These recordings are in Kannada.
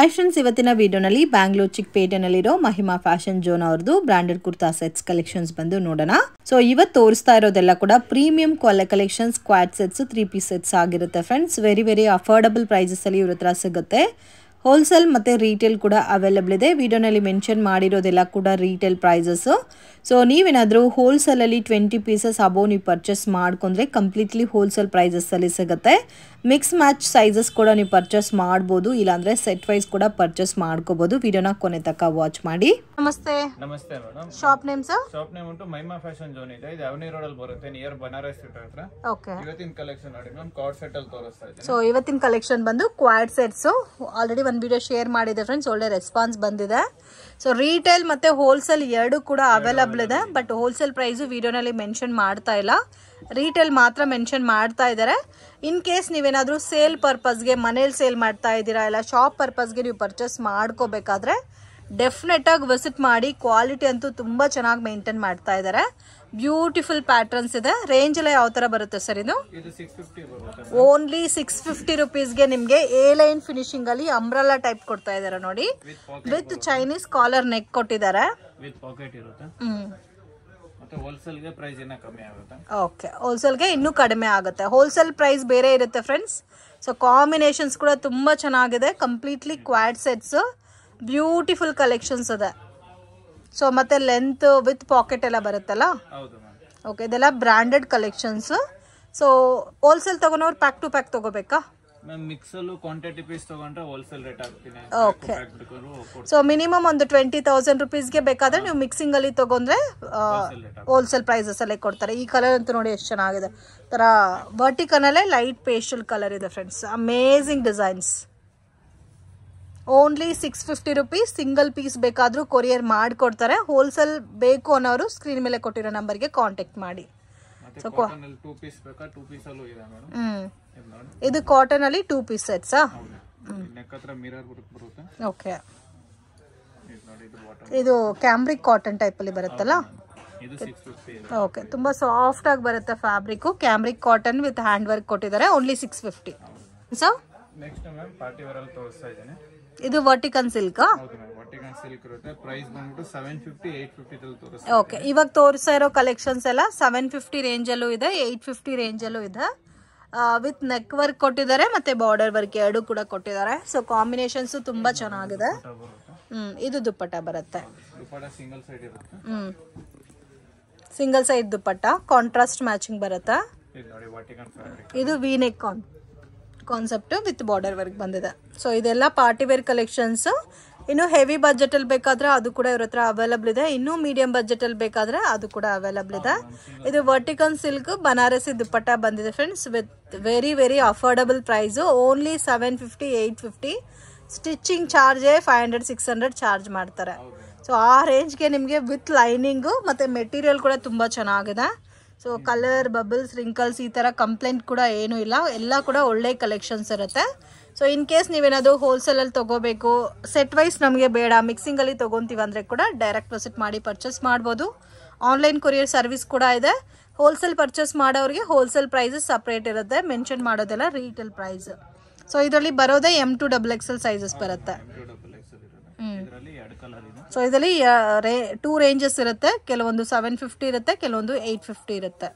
ಹಾಯ್ ಫ್ರೆಂಡ್ಸ್, ಇವತ್ತಿನ ವಿಡಿಯೋನಲ್ಲಿ ಬ್ಯಾಂಗ್ಳೂರ್ ಚಿಕ್ಕಪೇಟೆನಲ್ಲಿರೋ ಮಹಿಮಾ ಫ್ಯಾಷನ್ ಝೋನ್ ಅವ್ರದ್ದು ಬ್ರಾಂಡೆಡ್ ಕುರ್ತಾ ಸೆಟ್ಸ್ ಕಲೆಕ್ಷನ್ಸ್ ಬಂದು ನೋಡೋಣ. ಸೊ ಇವತ್ತು ತೋರಿಸ್ತಾ ಇರೋದೆಲ್ಲ ಕೂಡ premium collections, squad sets, 3 piece sets ಆಗಿರುತ್ತೆ ಫ್ರೆಂಡ್ಸ್. ವೆರಿ ಅಫೋರ್ಡಬಲ್ ಪ್ರೈಸಸ್ ಅಲ್ಲಿ ಇವ್ರ ಹತ್ರ ಸಿಗುತ್ತೆ. ಹೋಲ್ಸೇಲ್ ಮತ್ತು ರೀಟೇಲ್ ಕೂಡ ಅವೈಲಬಲ್ ಇದೆ. ವಿಡಿಯೋನಲ್ಲಿ ಮೆನ್ಷನ್ ಮಾಡಿರೋದೆಲ್ಲ ಕೂಡ ರೀಟೇಲ್ ಪ್ರೈಸಸ್. ಸೊ ನೀವೇನಾದರೂ ಹೋಲ್ಸೇಲಲ್ಲಿ 20 ಪೀಸಸ್ ಅಬೋವ್ ನೀವು ಪರ್ಚೇಸ್ ಮಾಡ್ಕೊಂಡ್ರೆ ಕಂಪ್ಲೀಟ್ಲಿ ಹೋಲ್ಸೇಲ್ ಪ್ರೈಸಸ್ಸಲ್ಲಿ ಸಿಗುತ್ತೆ. ಮಿಕ್ಸ್ ಮ್ಯಾಚ್ ಸೈಜಸ್ ಕೂಡ ನೀವು ಪರ್ಚೇಸ್ ಮಾಡ್ಬೋದು, ಇಲ್ಲಾಂದರೆ ಸೆಟ್ ವೈಸ್ ಕೂಡ ಪರ್ಚೇಸ್ ಮಾಡ್ಕೋಬೋದು. ವಿಡಿಯೋನ ಕೊನೆ ತನಕ ವಾಚ್ ಮಾಡಿ. ನಮಸ್ತೆ. ನಮಸ್ತೆ madam. Shop name sir? Shop name ಉಂಟು ಮಹಿಮಾ ಫ್ಯಾಷನ್ ಝೋನ್ ಇದೆ. ಇದು ಅವನಿ ರೋಡ್ ಅಲ್ಲಿ ಬರುತ್ತೆ, ನಿಯರ್ ಬನಾರಸ್ ಸ್ಟ್ರೀಟ್ ಹತ್ರ. ಓಕೆ. ಇವತ್ತಿನ ಕಲೆಕ್ಷನ್ ನೋಡಿ ಮ್ಯಾಮ್, ಕಾರ್ಡ್ ಸೆಟ್ ಅಲ್ಲಿ ತೋರಿಸ್ತಾ ಇದ್ದೀನಿ. ಸೊ ಇವತ್ತಿನ ಕಲೆಕ್ಷನ್ ಬಂದು ಕ್ವಾಡ್ ಸೆಟ್ಸ್. ಆಲ್ರೆಡಿ ಒಂದು ವಿಡಿಯೋ ಶೇರ್ ಮಾಡಿದೆ ಫ್ರೆಂಡ್ಸ್, ಒಳ್ಳೆ ರೆಸ್ಪಾನ್ಸ್ ಬಂದಿದೆ. ಸೊ ರೀಟೇಲ್ ಮತ್ತೆ ಹೋಲ್ಸೇಲ್ ಎರಡು ಕೂಡ ಅವೈಲಬಲ್ ಇದೆ. ಬಟ್ ಹೋಲ್ಸೇಲ್ ಪ್ರೈಸು ವಿಡಿಯೋನಲ್ಲಿ ಮೆನ್ಷನ್ ಮಾಡ್ತಾ ಇಲ್ಲ, ರೀಟೇಲ್ ಮಾತ್ರ ಮೆನ್ಷನ್ ಮಾಡ್ತಾ ಇದ್ದಾರೆ. ಇನ್ ಕೇಸ್ ನೀವೇನಾದರೂ ಸೇಲ್ ಪರ್ಪಸ್ಗೆ ಮನೇಲಿ ಸೇಲ್ ಮಾಡ್ತಾ ಇದ್ದೀರಾ, ಇಲ್ಲ ಶಾಪ್ ಪರ್ಪಸ್ಗೆ ನೀವು ಪರ್ಚೇಸ್ ಮಾಡ್ಕೋಬೇಕಾದ್ರೆ ಡೆಫಿನೆಟ್ ಆಗಿ ವಿಸಿಟ್ ಮಾಡಿ. ಕ್ವಾಲಿಟಿ ಅಂತೂ ತುಂಬಾ ಚೆನ್ನಾಗಿ ಮೇಂಟೈನ್ ಮಾಡ್ತಾ ಇದ್ದಾರೆ. ಬ್ಯೂಟಿಫುಲ್ ಪ್ಯಾಟರ್ನ್ಸ್ ಇದೆ. ರೇಂಜ್ ಎಲ್ಲ ಯಾವ ತರ ಬರುತ್ತೆ ಸರ್ ಇದು? ಓನ್ಲಿ 650 ರುಪೀಸ್ಗೆ ನಿಮಗೆ ಎ ಲೈನ್ ಫಿನಿಶಿಂಗ್ ಅಲ್ಲಿ ಅಂಬ್ರೆಲಾ ಟೈಪ್ ಕೊಡ್ತಾ ಇದ್ದಾರೆ ನೋಡಿ. ವಿತ್ ಚೈನೀಸ್ ಕಾಲರ್ ನೆಕ್ ಕೊಟ್ಟಿದ್ದಾರೆ. ಹೋಲ್ಸೇಲ್ಗೆ ಪ್ರೈಸ್ ಇನ್ನೂ ಕಮ್ಮಿ ಆಗುತ್ತೆ. ಓಕೆ, ಹೋಲ್ಸೇಲ್ಗೆ ಇನ್ನೂ ಕಡಿಮೆ ಆಗುತ್ತೆ. ಹೋಲ್ಸೇಲ್ ಪ್ರೈಸ್ ಬೇರೆ ಇರುತ್ತೆ ಫ್ರೆಂಡ್ಸ್. ಸೊ ಕಾಂಬಿನೇಷನ್ಸ್ ಕೂಡ ತುಂಬಾ ಚೆನ್ನಾಗಿದೆ. Completely quad sets, beautiful collections ಇದೆ. ಸೊ ಮತ್ತೆ ಲೆಂತ್ ವಿತ್ ಪಾಕೆಟ್ ಎಲ್ಲ ಬರುತ್ತಲ್ಲ. ಓಕೆ, ಇದೆಲ್ಲ ಬ್ರಾಂಡೆಡ್ ಕಲೆಕ್ಷನ್ಸ್. ಸೊ ಹೋಲ್ಸೇಲ್ ತಗೊಂಡವ್ರು ಪ್ಯಾಕ್ ಟು ಪ್ಯಾಕ್ ತಗೋಬೇಕಾ? ಮಿಕ್ಸ್ ಅಲ್ಲೂ ಕ್ವಾಂಟಿಟಿ ಪೀಸ್ ತಗೊಂಡ್ರೆ ಹೋಲ್ಸೇಲ್ ರೇಟ್ ಆಗ್ತೀನಿ. ಓಕೆ. ಸೊ ಮಿನಿಮಮ್ ಒಂದು 20,000 ರುಪೀಸ್ಗೆ ಬೇಕಾದ್ರೆ ನೀವು ಮಿಕ್ಸಿಂಗ್ ಅಲ್ಲಿ ತಗೊಂಡ್ರೆ ಹೋಲ್ಸೇಲ್ ಪ್ರೈಸಸ್ ಅಲ್ಲೇ ಕೊಡ್ತಾರೆ. ಈ ಕಲರ್ ಅಂತೂ ನೋಡಿ ಎಷ್ಟು ಚೆನ್ನಾಗಿದೆ. ತರ ವರ್ಟಿಕಲ್ ಅಲ್ಲೇ ಲೈಟ್ ಪೇಸ್ಟಲ್ ಕಲರ್ ಇದೆ friends. Amazing designs. Only 650 rupees. Single piece ಬೇಕಾದ್ರೂ ಕೊರಿಯರ್ ಮಾಡಿಕೊಡ್ತಾರೆ. ಹೋಲ್ಸೇಲ್ ಬೇಕು ಅನ್ನೋರು ಸ್ಕ್ರೀನ್ ಮೇಲೆ ಕೊಟ್ಟಿರೋ ನಂಬರ್ಗೆ ಕಾಂಟ್ಯಾಕ್ಟ್ ಮಾಡಿ. ಇದು ಕಾಟನ್ ಅಲ್ಲಿ 2 ಪೀಸ್ ಸೆಟ್ಸ್. ಓಕೆ, ಇದು ಕ್ಯಾಮ್ರಿಕ್ ಕಾಟನ್ ಟೈಪ್ ಅಲ್ಲಿ ಬರುತ್ತಲ್ಲ. ಓಕೆ, ತುಂಬಾ ಸಾಫ್ಟ್ ಆಗಿ ಬರುತ್ತೆ fabric. Cambric cotton with hand work ಕೊಟ್ಟಿದ್ದಾರೆ. Only 650. So next ma'am party wear ಅಲ್ಲಿ ತೋರಿಸ್ತಾ ಇದ್ದೀನಿ. ಇದು ವರ್ಟಿಕನ್ ಸಿಲ್ಕ್. ಓಕೆ, ಇವಾಗ ತೋರಿಸ್ತಾ ಇರೋ ಕಲೆಕ್ಷನ್ಸ್ ಎಲ್ಲ 750 ರೇಂಜ್ ಅಲ್ಲೂ ಇದೆ, 850 ರೇಂಜ್ ಅಲ್ಲೂ ಇದೆ. ವಿತ್ ನೆಕ್ ವರ್ಕ್ ಕೊಟ್ಟಿದ್ದಾರೆ ಮತ್ತೆ ಬಾರ್ಡರ್ ವರ್ಕ್ ಎರಡು ಕೂಡ ಕೊಟ್ಟಿದ್ದಾರೆ. ಸೊ ಕಾಂಬಿನೇಷನ್ಸ್ ತುಂಬಾ ಚೆನ್ನಾಗಿದೆ. ಇದು ದುಪ್ಪಟ್ಟ ಬರುತ್ತೆ. Single side dupatta, contrast matching ಬರುತ್ತೆ. ಇದು V neck concept with border work ಬಂದಿದೆ. ಸೊ ಇದೆಲ್ಲ ಪಾರ್ಟಿ ವೇರ್ ಕಲೆಕ್ಷನ್ಸ್. ಇನ್ನು ಹೆವಿ ಬಜೆಟ್ ಅಲ್ಲಿ ಬೇಕಾದ್ರೆ ಅದು ಕೂಡ ಇವ್ರ ಹತ್ರ ಅವೈಲಬಲ್ ಇದೆ. ಇನ್ನು ಮೀಡಿಯಂ ಬಜೆಟ್ ಅಲ್ಲಿ ಬೇಕಾದ್ರೆ ಅದು ಕೂಡ ಅವೈಲಬಲ್ ಇದೆ. ಇದು ವರ್ಟಿಕನ್ ಸಿಲ್ಕ್ ಬನಾರಸಿ ದುಪ್ಪಟ್ಟ ಬಂದಿದೆ friends, with very affordable price. Only 750, 850. Stitching charge 500, 600 charge ಮಾಡ್ತಾರೆ. ಸೊ ಆ ರೇಂಜ್ಗೆ ನಿಮಗೆ ವಿತ್ ಲೈನಿಂಗು ಮತ್ತೆ ಮೆಟೀರಿಯಲ್ ಕೂಡ ತುಂಬಾ ಚೆನ್ನಾಗಿದೆ. ಸೊ ಕಲರ್, ಬಬಲ್ಸ್, ರಿಂಕಲ್ಸ್ ಈ ಥರ ಕಂಪ್ಲೇಂಟ್ ಕೂಡ ಏನೂ ಇಲ್ಲ. ಎಲ್ಲ ಕೂಡ ಒಳ್ಳೆ ಕಲೆಕ್ಷನ್ಸ್ ಇರುತ್ತೆ. ಸೊ ಇನ್ ಕೇಸ್ ನೀವೇನಾದರೂ ಹೋಲ್ಸೇಲಲ್ಲಿ ತೊಗೋಬೇಕು, ಸೆಟ್ ವೈಸ್ ನಮಗೆ ಬೇಡ, ಮಿಕ್ಸಿಂಗಲ್ಲಿ ತೊಗೊತೀವಿ ಅಂದರೆ ಕೂಡ ಡೈರೆಕ್ಟ್ ವಿಸಿಟ್ ಮಾಡಿ ಪರ್ಚೇಸ್ ಮಾಡ್ಬೋದು. ಆನ್ಲೈನ್ ಕೊರಿಯರ್ ಸರ್ವಿಸ್ ಕೂಡ ಇದೆ. ಹೋಲ್ಸೇಲ್ ಪರ್ಚೇಸ್ ಮಾಡೋರಿಗೆ ಹೋಲ್ಸೇಲ್ ಪ್ರೈಸಸ್ ಸಪ್ರೇಟ್ ಇರುತ್ತೆ, ಮೆನ್ಷನ್ ಮಾಡೋದೆಲ್ಲ ರೀಟೇಲ್ ಪ್ರೈಸ್. ಸೊ ಇದರಲ್ಲಿ ಬರೋದೇ M2 XXL ಸೈಜಸ್ ಬರುತ್ತೆ. ಸೊ ಇದರಲ್ಲಿ 2 ರೇಂಜಸ್ ಇರುತ್ತೆ. ಕೆಲವೊಂದು 750 ಇರುತ್ತೆ, ಕೆಲವೊಂದು 850 ಇರುತ್ತೆ.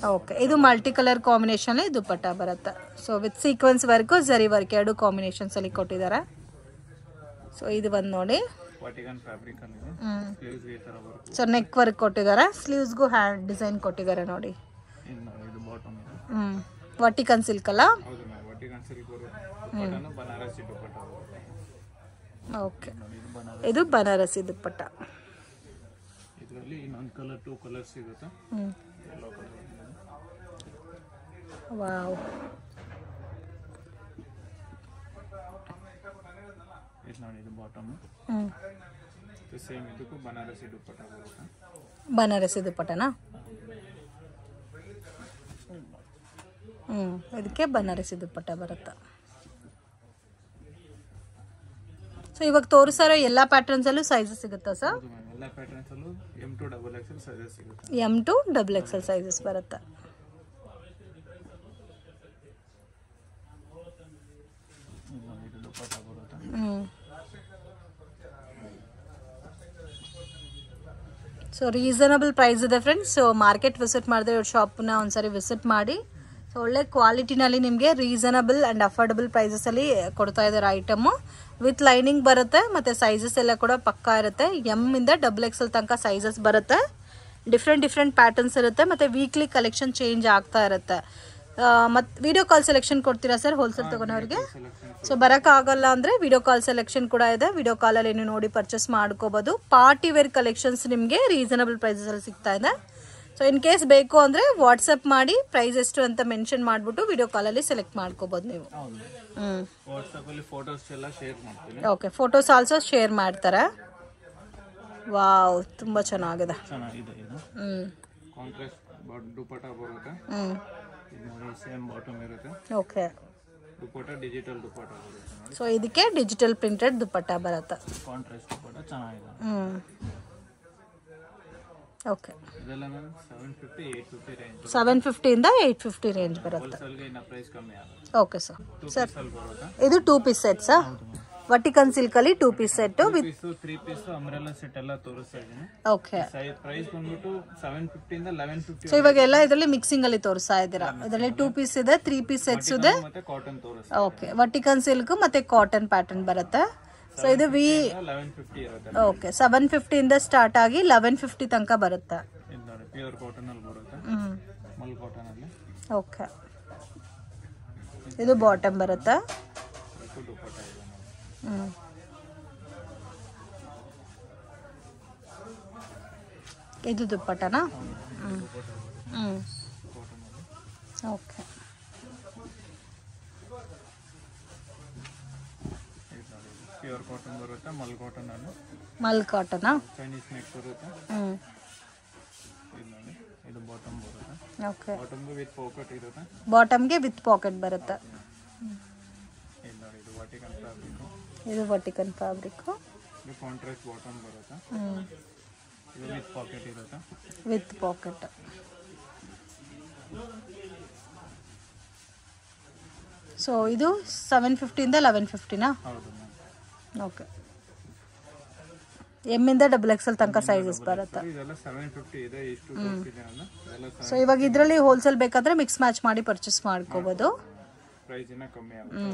ಓಕೆ, ಇದು ಮಲ್ಟಿ ಕಲರ್ ಕಾಂಬಿನೇಷನ್ ದುಪ್ಪಟ್ಟ ಬರುತ್ತೆ. ಸೊ ವಿತ್ ಸೀಕ್ವೆನ್ಸ್ ವರ್ಕ್, ಜರಿ ವರ್ಕ್ ಎರಡು ಕಾಂಬಿನೇಷನ್ಸ್ ಅಲ್ಲಿ ಕೊಟ್ಟಿದ್ದಾರೆ. ಸೊ ಇದು ಬಂದು ನೋಡಿ. ಸೊ ನೆಕ್ ವರ್ಕ್ ಕೊಟ್ಟಿದ್ದಾರೆ, ಸ್ಲೀವ್ಸ್ಗೂ ಹ್ಯಾಂಡ್ ಡಿಸೈನ್ ಕೊಟ್ಟಿದ್ದಾರೆ ನೋಡಿ. ವರ್ಟಿಕನ್ ಸಿಲ್ಕ್ ಅಲ್ಲ. ಓಕೆ, ಇದು ಬನಾರಸಿ ದುಪ್ಪಟ್ಟ. ವಾವ್, ಬನಾರಸಿ ದುಪ್ಪಟ್ಟನಾ? ಇದಕ್ಕೆ ಬನಾರಸಿ ದುಪ್ಪಟ್ಟ ಬರುತ್ತೆ. ಸೊ ಇವಾಗ ತೋರಿಸ್ತಾರೋ ಎಲ್ಲ ಪ್ಯಾಟರ್ನ್ಸ್ ಅಲ್ಲೂ ಸೈಜಸ್ ಸಿಗುತ್ತಾ ಸರ್? M2 XXL ಸೈಜಸ್ ಬರುತ್ತೆ. ದುಪ್ಪಟ್ಟ ಬರುತ್ತೆ. ಸೊ ರೀಸನಬಲ್ ಪ್ರೈಸ್ ಇದೆ ಫ್ರೆಂಡ್ಸ್. ಸೊ ಮಾರ್ಕೆಟ್ ವಿಸಿಟ್ ಮಾಡಿದ್ರೆ ಇವ್ರ ಶಾಪ್ನ ಒಂದ್ಸರಿ ವಿಸಿಟ್ ಮಾಡಿ. ಸೊ ಒಳ್ಳೆ ಕ್ವಾಲಿಟಿನಲ್ಲಿ ನಿಮಗೆ ರೀಸನಬಲ್ ಆ್ಯಂಡ್ ಅಫೋರ್ಡಬಲ್ ಪ್ರೈಸಸಲ್ಲಿ ಕೊಡ್ತಾ ಇದ್ದಾರೆ ಐಟಮು. ವಿತ್ ಲೈನಿಂಗ್ ಬರುತ್ತೆ ಮತ್ತು ಸೈಜಸ್ ಎಲ್ಲ ಕೂಡ ಪಕ್ಕಾ ಇರುತ್ತೆ. ಎಮ್ ಇಂದ XXL ತನಕ ಸೈಜಸ್ ಬರುತ್ತೆ. ಡಿಫ್ರೆಂಟ್ ಪ್ಯಾಟರ್ನ್ಸ್ ಇರುತ್ತೆ ಮತ್ತು ವೀಕ್ಲಿ ಕಲೆಕ್ಷನ್ ಚೇಂಜ್ ಆಗ್ತಾ ಇರುತ್ತೆ. ಮತ್ತು ವಿಡಿಯೋ ಕಾಲ್ ಸೆಲೆಕ್ಷನ್ ಕೊಡ್ತೀರಾ ಸರ್ ಹೋಲ್ಸೇಲ್ ತಗೊಳೋರಿಗೆ? ಸೊ ಬರೋಕ್ಕಾಗಲ್ಲ ಅಂದರೆ ವಿಡಿಯೋ ಕಾಲ್ ಸೆಲೆಕ್ಷನ್ ಕೂಡ ಇದೆ. ವಿಡಿಯೋ ಕಾಲಲ್ಲಿ ನೀವು ನೋಡಿ ಪರ್ಚೇಸ್ ಮಾಡ್ಕೋಬೋದು. ಪಾರ್ಟಿ ವೇರ್ ಕಲೆಕ್ಷನ್ಸ್ ನಿಮಗೆ ರೀಸನಬಲ್ ಪ್ರೈಸಸಲ್ಲಿ ಸಿಗ್ತಾ ಇದೆ. ಸೊ ಇನ್ ಕೇಸ್ ಬೇಕು ಅಂದರೆ ವಾಟ್ಸಪ್ ಮಾಡಿ ಪ್ರೈಸ್ ಎಷ್ಟು ಅಂತ ಮೆನ್ಷನ್ ಮಾಡಿಬಿಟ್ಟು ವಿಡಿಯೋ ಕಾಲಲ್ಲಿ ಸೆಲೆಕ್ಟ್ ಮಾಡ್ಕೋಬೋದು ನೀವು. ಓಕೆ, ಫೋಟೋಸ್ ಆಲ್ಸೋ ಶೇರ್ ಮಾಡ್ತಾರೆ. ವಾವ್, ತುಂಬ ಚೆನ್ನಾಗಿದೆ. ಓಕೆ, ಸೊ ಇದಕ್ಕೆ ಡಿಜಿಟಲ್ ಪ್ರಿಂಟೆಡ್ ದುಪ್ಪಟ್ಟ ಬರುತ್ತೆ. ಓಕೆ, 750 ಇಂದ 850 ರೇಂಜ್ ಬರುತ್ತೆ. Okay sir. ಸರ್ ಇದು 2 piece set sir, vertical silk ಅಲ್ಲಿ 2 piece set with 3 piece umbrella set ಎಲ್ಲ ತೋರಿಸ್ತಾ ಇದೀನಿ. ಓಕೆ, ಪ್ರೈಸ್ ಬಂದ್ಬಿಟ್ಟು 750 ಇಂದ 1150. ಸೊ ಇವಾಗ ಎಲ್ಲ ಇದರಲ್ಲಿ ಮಿಕ್ಸಿಂಗ್ ಅಲ್ಲಿ ತೋರಿಸ್ತಾ ಇದ್ದೀರಾ. ಇದರಲ್ಲಿ 2 ಪೀಸ್ ಇದೆ, 3 ಪೀಸ್ ಸೆಟ್ಸ್ ಇದೆ ಮತ್ತೆ ಕಾಟನ್ ತೋರಿಸ್ತಾ. ಓಕೆ, ವರ್ಟಿಕಲ್ ಸಿಲ್ಕ್ ಮತ್ತೆ ಕಾಟನ್ ಪ್ಯಾಟರ್ನ್ ಬರುತ್ತೆ. ಸೊ ಇದು 1150 ಇರುತ್ತೆ. ಓಕೆ, 750 ಇಂದ ಸ್ಟಾರ್ಟ್ ಆಗಿ 1150 ತನಕ ಬರುತ್ತೆ. ಇದು ನೋಡಿ ಪ್ಯೂರ್ ಕಾಟನ್ ಅಲ್ಲಿ ಬರುತ್ತೆ, ಮಲ್ ಕಾಟನ್ ಅಲ್ಲಿ. ಓಕೆ, ಇದು ಬಾಟಮ್ ಬರುತ್ತೆ. ಇದು ದುಪ್ಪಟ್ಟನಾ? ಓಕೆ, ಪ್ಯೂರ್ ಕಾಟನ್ ಬರುತ್ತೆ, ಮಲ್ ಕಾಟನ್ ಅಲ್ಲಿ. ಮಲ್ ಕಾಟನಾ? ಚೈನೀಸ್ ನೆಕ್ ಬರುತ್ತೆ. ಇದು ನೋಡಿ, ಇದು ಬಾಟಮ್ ಬರುತ್ತೆ. ಓಕೆ, ಬಾಟಮ್ಗೆ ವಿತ್ ಪಾಕೆಟ್ ಇರುತ್ತೆ. ಬಾಟಮ್ಗೆ ವಿತ್ ಪಾಕೆಟ್ ಬರುತ್ತೆ. ಇದು ನೋಡಿ, ಇದು ವರ್ಟಿಕಲ್ ಫ್ಯಾಬ್ರಿಕ್. ಇದು ವರ್ಟಿಕಲ್ ಫ್ಯಾಬ್ರಿಕ್. ಇದು ಕಾಂಟ್ರಾಸ್ಟ್ ಬಾಟಮ್ ಬರುತ್ತೆ. ಇದು ವಿತ್ ಪಾಕೆಟ್ ಇರುತ್ತೆ. With packet. ಸೊ ಇದು 750 ಇಂದ 1150ನಾ? ಹೌದು. ಓಕೆ, ಎಮ್ ಇಂದ XXL ತನಕ ಸೈಜಸ್ ಬರುತ್ತೆ. ಇದೆಲ್ಲ 750 ಇದೆ. ಇಷ್ಟು ತೋರಿಸಿದೆ ನಾನು. ಇದೆಲ್ಲ ಸೊ ಇವಾಗ ಇದರಲ್ಲಿ ಹೋಲ್ಸೇಲ್ ಬೇಕಾದ್ರೆ ಮಿಕ್ಸ್ ಮ್ಯಾಚ್ ಮಾಡಿ ಪರ್ಚೇಸ್ ಮಾಡ್ಕೋಬಹುದು. ಪ್ರೈಸ್ ಇನ್ನ ಕಮ್ಮಿ ಆಗುತ್ತೆ.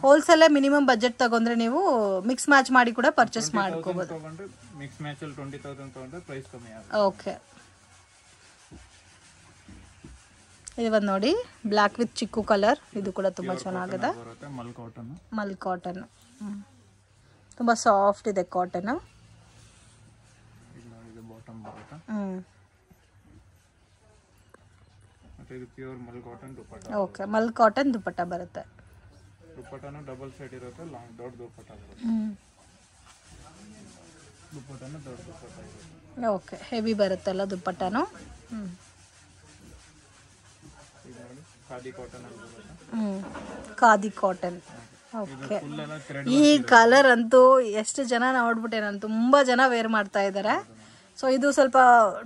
ಹೋಲ್ಸೇಲ್ ಮಿನಿಮಮ್ ಬಜೆಟ್ ತಗೊಂಡ್ರೆ ನೀವು ಮಿಕ್ಸ್ ಮ್ಯಾಚ್ ಮಾಡಿ ಕೂಡ ಪರ್ಚೇಸ್ ಮಾಡ್ಕೋಬಹುದು. ತಗೊಂಡ್ರೆ ಮಿಕ್ಸ್ ಮ್ಯಾಚ್ ಅಲ್ಲಿ 20,000 ತಗೊಂಡ್ರೆ ಪ್ರೈಸ್ ಕಮ್ಮಿ ಆಗುತ್ತೆ. ಓಕೆ, ಇದು ಬಂದು ನೋಡಿ ಬ್ಲ್ಯಾಕ್ ವಿತ್ ಚಿಕ್ಕು ಕಲರ್. ಇದು ಕೂಡ ತುಂಬಾ ಚೆನ್ನಾಗಿದೆ. ಬರುತ್ತೆ ಮಲ್ ಕಾಟನ್. ಮಲ್ ಕಾಟನ್ ತುಂಬಾ ಸಾಫ್ಟ್ ಇದೆ ಕಾಟನ್. ಇದು ಬಾಟಮ್ ಬರುತ್ತೆ. ಮತ್ತೆ ಇದು ಪ್ಯೂರ್ ಮಲ್ ಕಾಟನ್ ದುಪ್ಪಟ್ಟ. ಓಕೆ, ಮಲ್ ಕಾಟನ್ ದುಪ್ಪಟ್ಟ ಬರುತ್ತೆ. ದುಪ್ಪಟ್ಟನು ಡಬಲ್ ಸೈಡ್ ಇರುತ್ತೆ, ಲಾಂಗ್ ದೊಡ್ಡ ದುಪ್ಪಟ್ಟ ಬರುತ್ತೆ. ದುಪ್ಪಟ್ಟನು ದೊಡ್ಡ ದುಪ್ಪಟ್ಟ ಇರುತ್ತೆ. ಓಕೆ, ಹೆವಿ ಬರುತ್ತಲ್ಲ ದುಪ್ಪಟ್ಟನು. ಇದು ನೋಡಿ ಖಾದಿ ಕಾಟನ್ ಅಲ್ಲಿ ಬರುತ್ತೆ. ಖಾದಿ ಕಾಟನ್. ಓಕೆ, ಫುಲ್ ಎಲ್ಲ ಥ್ರೆಡ್. ಈ ಕಲರ್ ಅಂತೂ ಎಷ್ಟು ಜನ ನೋಡ್ಬಿಟ್ಟೆ, ನಾನು ತುಂಬಾ ಜನ ವೇರ್ ಮಾಡ್ತಾ ಇದ್ದಾರೆ. ಸೊ ಇದು ಸ್ವಲ್ಪ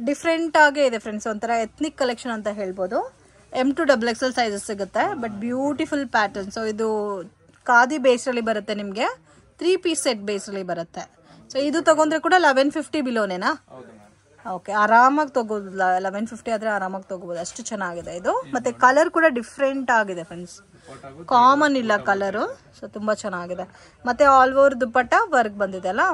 ಡಿಫ್ರೆಂಟ್ ಆಗೇ ಇದೆ ಫ್ರೆಂಡ್ಸ್, ಒಂಥರ ಎತ್ನಿಕ್ ಕಲೆಕ್ಷನ್ ಅಂತ ಹೇಳ್ಬೋದು. M to XXL ಸೈಜಸ್ ಸಿಗುತ್ತೆ, ಬಟ್ ಬ್ಯೂಟಿಫುಲ್ ಪ್ಯಾಟರ್ನ್. ಸೊ ಇದು ಖಾದಿ ಬೇಸ್ರಲ್ಲಿ ಬರುತ್ತೆ ನಿಮಗೆ, 3 ಪೀಸ್ ಸೆಟ್ ಬೇಸ್ರಲ್ಲಿ ಬರುತ್ತೆ. ಸೊ ಇದು ತಗೊಂಡ್ರೆ ಕೂಡ 1150 ಬಿಲೋನೇನಾ? ಓಕೆ, ಆರಾಮಾಗಿ ತಗೋಬೋದು. 1150 ಆದರೆ ಆರಾಮಾಗಿ ತಗೋಬೋದು, ಅಷ್ಟು ಚೆನ್ನಾಗಿದೆ ಇದು. ಮತ್ತೆ ಕಲರ್ ಕೂಡ ಡಿಫ್ರೆಂಟ್ ಆಗಿದೆ ಫ್ರೆಂಡ್ಸ್, ಕಾಮನ್ ಇಲ್ಲ ಕಲರು. ಸೊ ತುಂಬಾ ಚೆನ್ನಾಗಿದೆ. ಮತ್ತೆ ಆಲ್ ಓವರ್ ದುಪ್ಪಟ್ಟ ವರ್ಕ್ ಬಂದಿದೆ ಅಲ್ಲ.